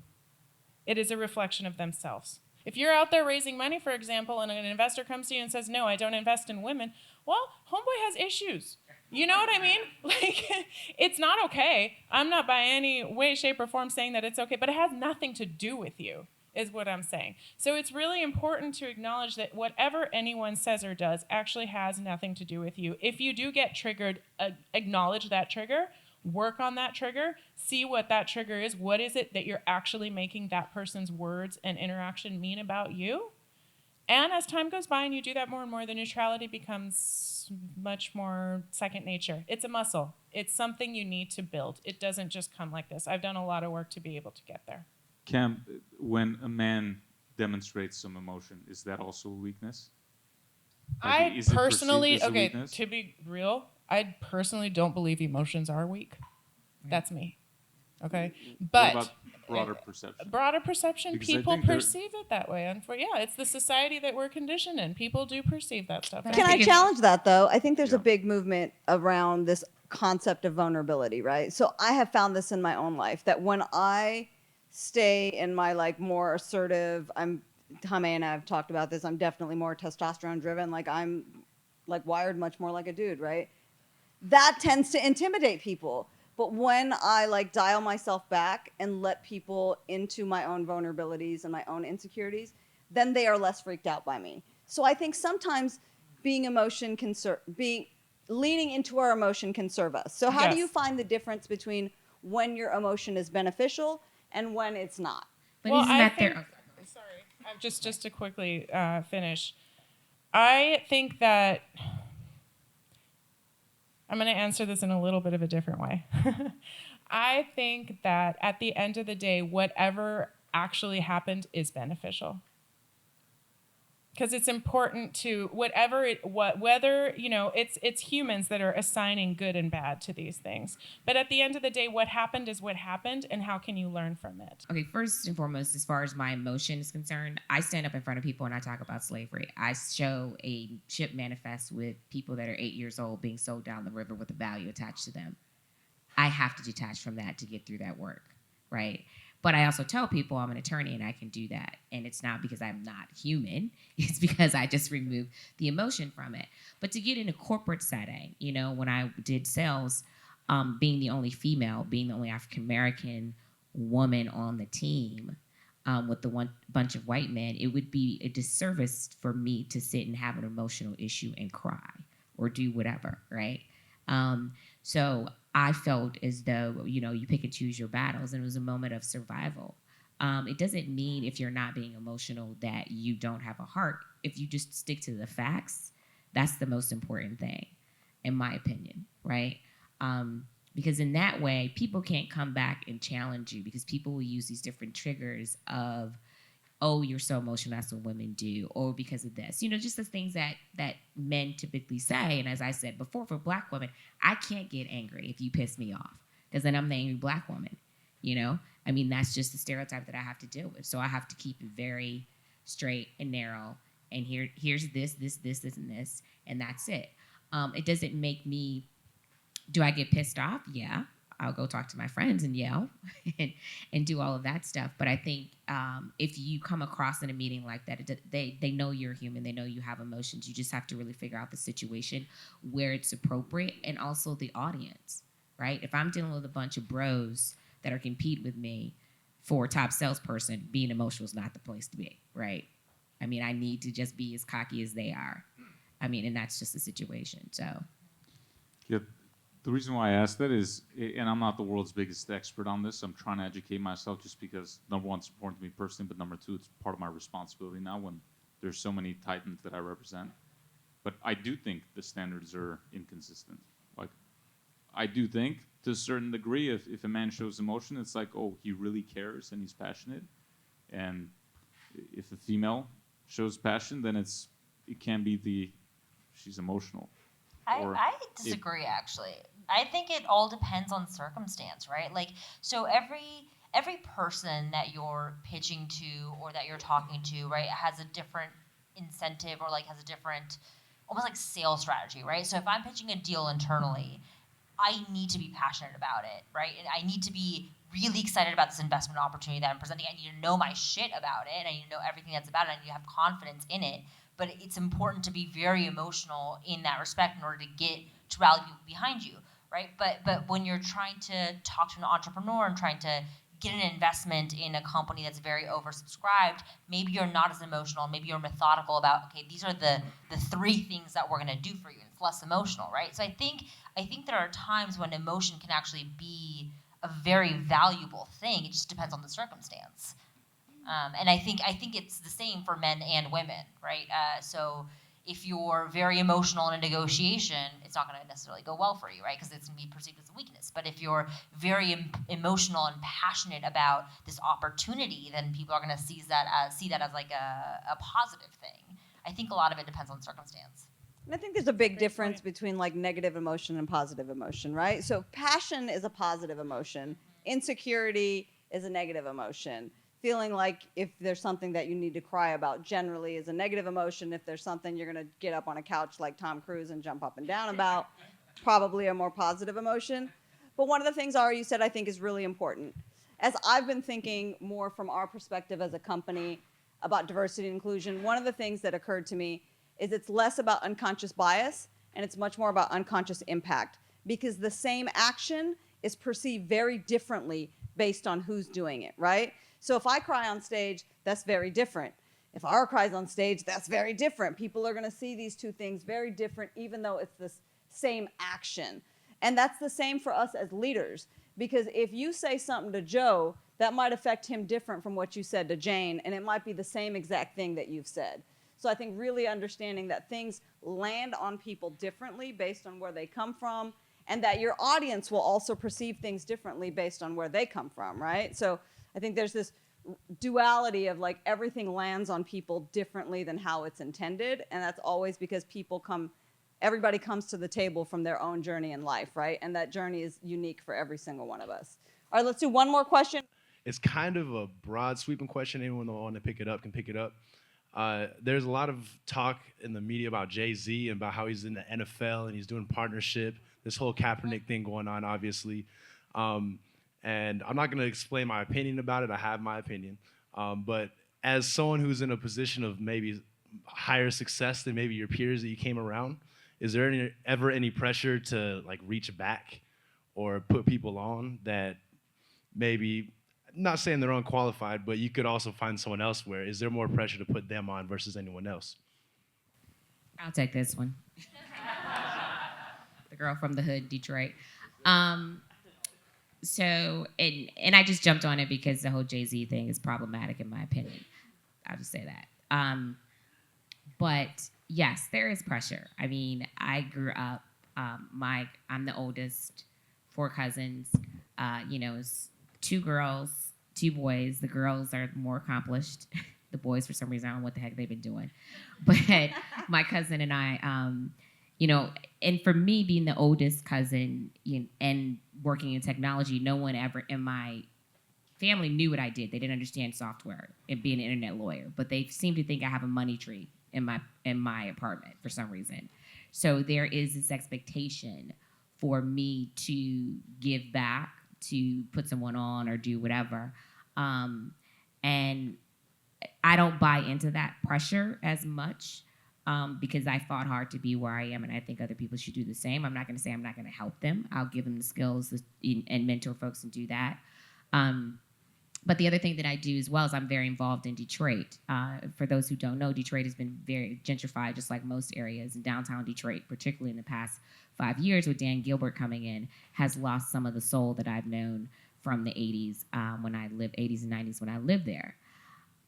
It is a reflection of themselves. If you're out there raising money, for example, and an investor comes to you and says, no, I don't invest in women, well, homeboy has issues. You know what I mean? Like, it's not okay. I'm not by any way, shape, or form saying that it's okay, but it has nothing to do with you, is what I'm saying. So it's really important to acknowledge that whatever anyone says or does actually has nothing to do with you. If you do get triggered, acknowledge that trigger, work on that trigger, see what that trigger is. What is it that you're actually making that person's words and interaction mean about you? And as time goes by and you do that more and more, the neutrality becomes much more second nature. It's a muscle. It's something you need to build. It doesn't just come like this. I've done a lot of work to be able to get there. Cam, when a man demonstrates some emotion, is that also a weakness? Like, I personally, to be real, I personally don't believe emotions are weak. That's me. Okay? But what about broader perception? Broader perception, Because people perceive it that way. And it's the society that we're conditioned in. People do perceive that stuff. Can I challenge that, though? I think there's a big movement around this concept of vulnerability, right? So I have found this in my own life that when I stay in my like more assertive, Tame and I have talked about this, I'm definitely more testosterone driven. Like I'm like wired much more like a dude, right? That tends to intimidate people. But when I like dial myself back and let people into my own vulnerabilities and my own insecurities, then they are less freaked out by me. So I think sometimes leaning into our emotion can serve us. So how do you find the difference between when your emotion is beneficial and when it's not? But isn't that their... Sorry, just to quickly finish. I think that I'm going to answer this in a little bit of a different way. I think that at the end of the day, whatever actually happened is beneficial. Because it's important to whether, you know, it's humans that are assigning good and bad to these things. But at the end of the day, what happened is what happened, and how can you learn from it? Okay, first and foremost, as far as my emotion is concerned, I stand up in front of people and I talk about slavery. I show a ship manifest with people that are 8 years old being sold down the river with a value attached to them. I have to detach from that to get through that work, right? But I also tell people I'm an attorney and I can do that. And it's not because I'm not human. It's because I just remove the emotion from it. But to get in a corporate setting, you know, when I did sales, being the only female, being the only African-American woman on the team with the bunch of white men, it would be a disservice for me to sit and have an emotional issue and cry or do whatever, right? So I felt as though, you know, you pick and choose your battles, and it was a moment of survival. It doesn't mean if you're not being emotional that you don't have a heart. If you just stick to the facts, that's the most important thing, in my opinion, right? Because in that way, people can't come back and challenge you because people will use these different triggers of, oh, you're so emotional, that's what women do, or because of this. You know, just the things that men typically say. And as I said before, for Black women, I can't get angry if you piss me off, because then I'm the angry Black woman, you know? I mean, that's just the stereotype that I have to deal with. So I have to keep it very straight and narrow, and here's this, and that's it. It doesn't make me, do I get pissed off? Yeah. I'll go talk to my friends and yell and do all of that stuff. But I think if you come across in a meeting like that, they know you're human. They know you have emotions. You just have to really figure out the situation where it's appropriate, and also the audience, right? If I'm dealing with a bunch of bros that are competing with me for a top salesperson, being emotional is not the place to be, right? I mean, I need to just be as cocky as they are. I mean, and that's just the situation, so. Yeah. The reason why I asked that is, and I'm not the world's biggest expert on this, I'm trying to educate myself just because, number one, it's important to me personally, but number two, it's part of my responsibility now when there's so many titans that I represent. But I do think the standards are inconsistent. Like, I do think, to a certain degree, if a man shows emotion, it's like, oh, he really cares and he's passionate. And if a female shows passion, then it can be she's emotional. I disagree, actually. I think it all depends on circumstance, right? Like, so every person that you're pitching to or that you're talking to, right, has a different incentive or like has a different, almost like sales strategy, right? So if I'm pitching a deal internally, I need to be passionate about it, right? And I need to be really excited about this investment opportunity that I'm presenting. I need to know my shit about it. I need to know everything that's about it. I need to have confidence in it. But it's important to be very emotional in that respect in order to rally people behind you, right? But when you're trying to talk to an entrepreneur and trying to get an investment in a company that's very oversubscribed, maybe you're not as emotional. Maybe you're methodical about, okay, these are the 3 things that we're going to do for you. It's less emotional, right? So I think there are times when emotion can actually be a very valuable thing. It just depends on the circumstance. And I think it's the same for men and women, right? So if you're very emotional in a negotiation, it's not going to necessarily go well for you, right? Because it's going to be perceived as a weakness. But if you're very emotional and passionate about this opportunity, then people are going to see that as like a positive thing. I think a lot of it depends on circumstance. And I think there's a big difference between like negative emotion and positive emotion, right? So passion is a positive emotion. Insecurity is a negative emotion. Feeling like if there's something that you need to cry about generally is a negative emotion. If there's something you're going to get up on a couch like Tom Cruise and jump up and down about, probably a more positive emotion. But one of the things, Ari, you said I think is really important. As I've been thinking more from our perspective as a company about diversity and inclusion, one of the things that occurred to me is it's less about unconscious bias and it's much more about unconscious impact, because the same action is perceived very differently based on who's doing it, right? So if I cry on stage, that's very different. If Ara cries on stage, that's very different. People are going to see these two things very different, even though it's the same action. And that's the same for us as leaders, because if you say something to Joe, that might affect him different from what you said to Jane, and it might be the same exact thing that you've said. So I think really understanding that things land on people differently based on where they come from, and that your audience will also perceive things differently based on where they come from, right? So I think there's this duality of like everything lands on people differently than how it's intended, and that's always because everybody comes to the table from their own journey in life, right? And that journey is unique for every single one of us. All right, let's do one more question. It's kind of a broad, sweeping question. Anyone that wants to pick it up can pick it up. There's a lot of talk in the media about Jay-Z and about how he's in the NFL and he's doing partnership. This whole Kaepernick thing going on, obviously. And I'm not going to explain my opinion about it. I have my opinion. But as someone who's in a position of maybe higher success than maybe your peers that you came around, is there ever any pressure to like reach back or put people on that maybe, not saying they're unqualified, but you could also find someone else where, is there more pressure to put them on versus anyone else? I'll take this one. The girl from the hood, Detroit. So, and I just jumped on it because the whole Jay-Z thing is problematic in my opinion. I'll just say that. But yes, there is pressure. I mean, I grew up, I'm the oldest, 4 cousins, it's 2 girls, 2 boys. The girls are more accomplished. The boys, for some reason, I don't know what the heck they've been doing. But my cousin and I, and for me being the oldest cousin and working in technology, no one ever in my family knew what I did. They didn't understand software and being an internet lawyer, but they seem to think I have a money tree in my apartment for some reason. So there is this expectation for me to give back, to put someone on or do whatever. And I don't buy into that pressure as much because I fought hard to be where I am, and I think other people should do the same. I'm not going to say I'm not going to help them. I'll give them the skills and mentor folks and do that. But the other thing that I do as well is I'm very involved in Detroit. For those who don't know, Detroit has been very gentrified, just like most areas. And downtown Detroit, particularly in the past 5 years with Dan Gilbert coming in, has lost some of the soul that I've known from the 80s, 80s and 90s when I lived there.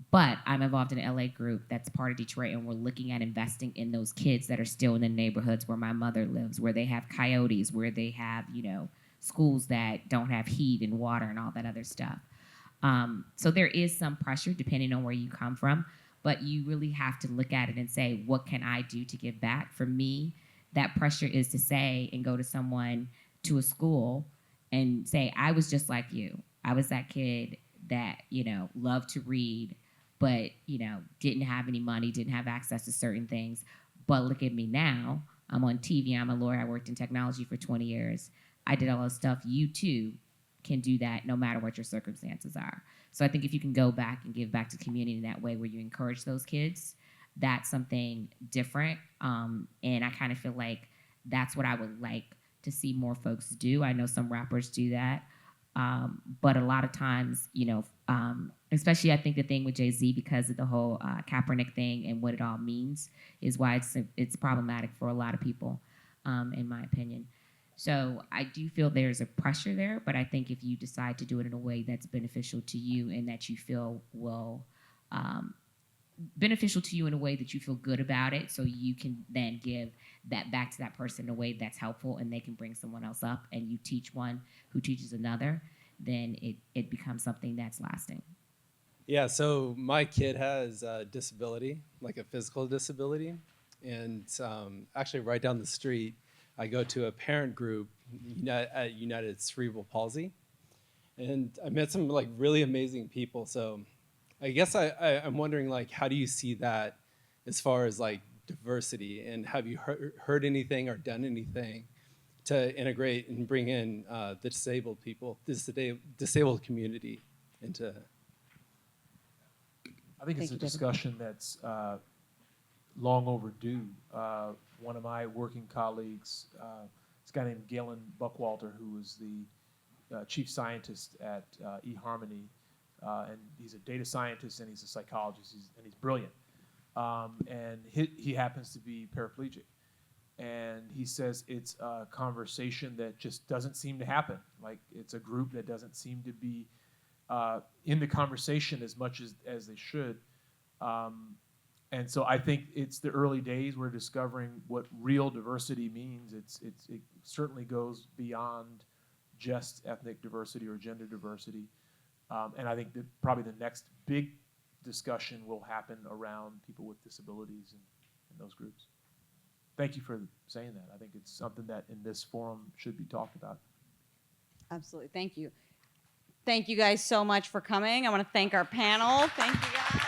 But I'm involved in an LA group that's part of Detroit, and we're looking at investing in those kids that are still in the neighborhoods where my mother lives, where they have coyotes, where they have, schools that don't have heat and water and all that other stuff. So there is some pressure depending on where you come from, but you really have to look at it and say, what can I do to give back? For me, that pressure is to say and go to someone, to a school, and say, I was just like you. I was that kid that, loved to read, but, didn't have any money, didn't have access to certain things. But look at me now. I'm on TV. I'm a lawyer. I worked in technology for 20 years. I did all this stuff. You, too, can do that no matter what your circumstances are. So I think if you can go back and give back to the community in that way where you encourage those kids, that's something different. And I kind of feel like that's what I would like to see more folks do. I know some rappers do that. But a lot of times, especially I think the thing with Jay-Z, because of the whole Kaepernick thing and what it all means, is why it's problematic for a lot of people, in my opinion. So I do feel there's a pressure there, but I think if you decide to do it in a way that's beneficial to you and that you feel will beneficial to you in a way that you feel good about it, so you can then give that back to that person in a way that's helpful and they can bring someone else up and you teach one who teaches another, then it becomes something that's lasting. Yeah, so my kid has a disability, like a physical disability, and actually right down the street, I go to a parent group at United Cerebral Palsy, and I met some like really amazing people. So I guess I'm wondering, like, how do you see that as far as like diversity, and have you heard anything or done anything to integrate and bring in the disabled people, disabled community into. I think it's a discussion that's long overdue. One of my working colleagues, this guy named Galen Buckwalter, who was the chief scientist at eHarmony, and he's a data scientist and he's a psychologist, and he's brilliant. And he happens to be paraplegic. And he says it's a conversation that just doesn't seem to happen. Like, it's a group that doesn't seem to be in the conversation as much as they should. And so I think it's the early days. We're discovering what real diversity means. It certainly goes beyond just ethnic diversity or gender diversity. And I think that probably the next big discussion will happen around people with disabilities and those groups. Thank you for saying that. I think it's something that in this forum should be talked about. Absolutely. Thank you. Thank you guys so much for coming. I want to thank our panel. Thank you guys.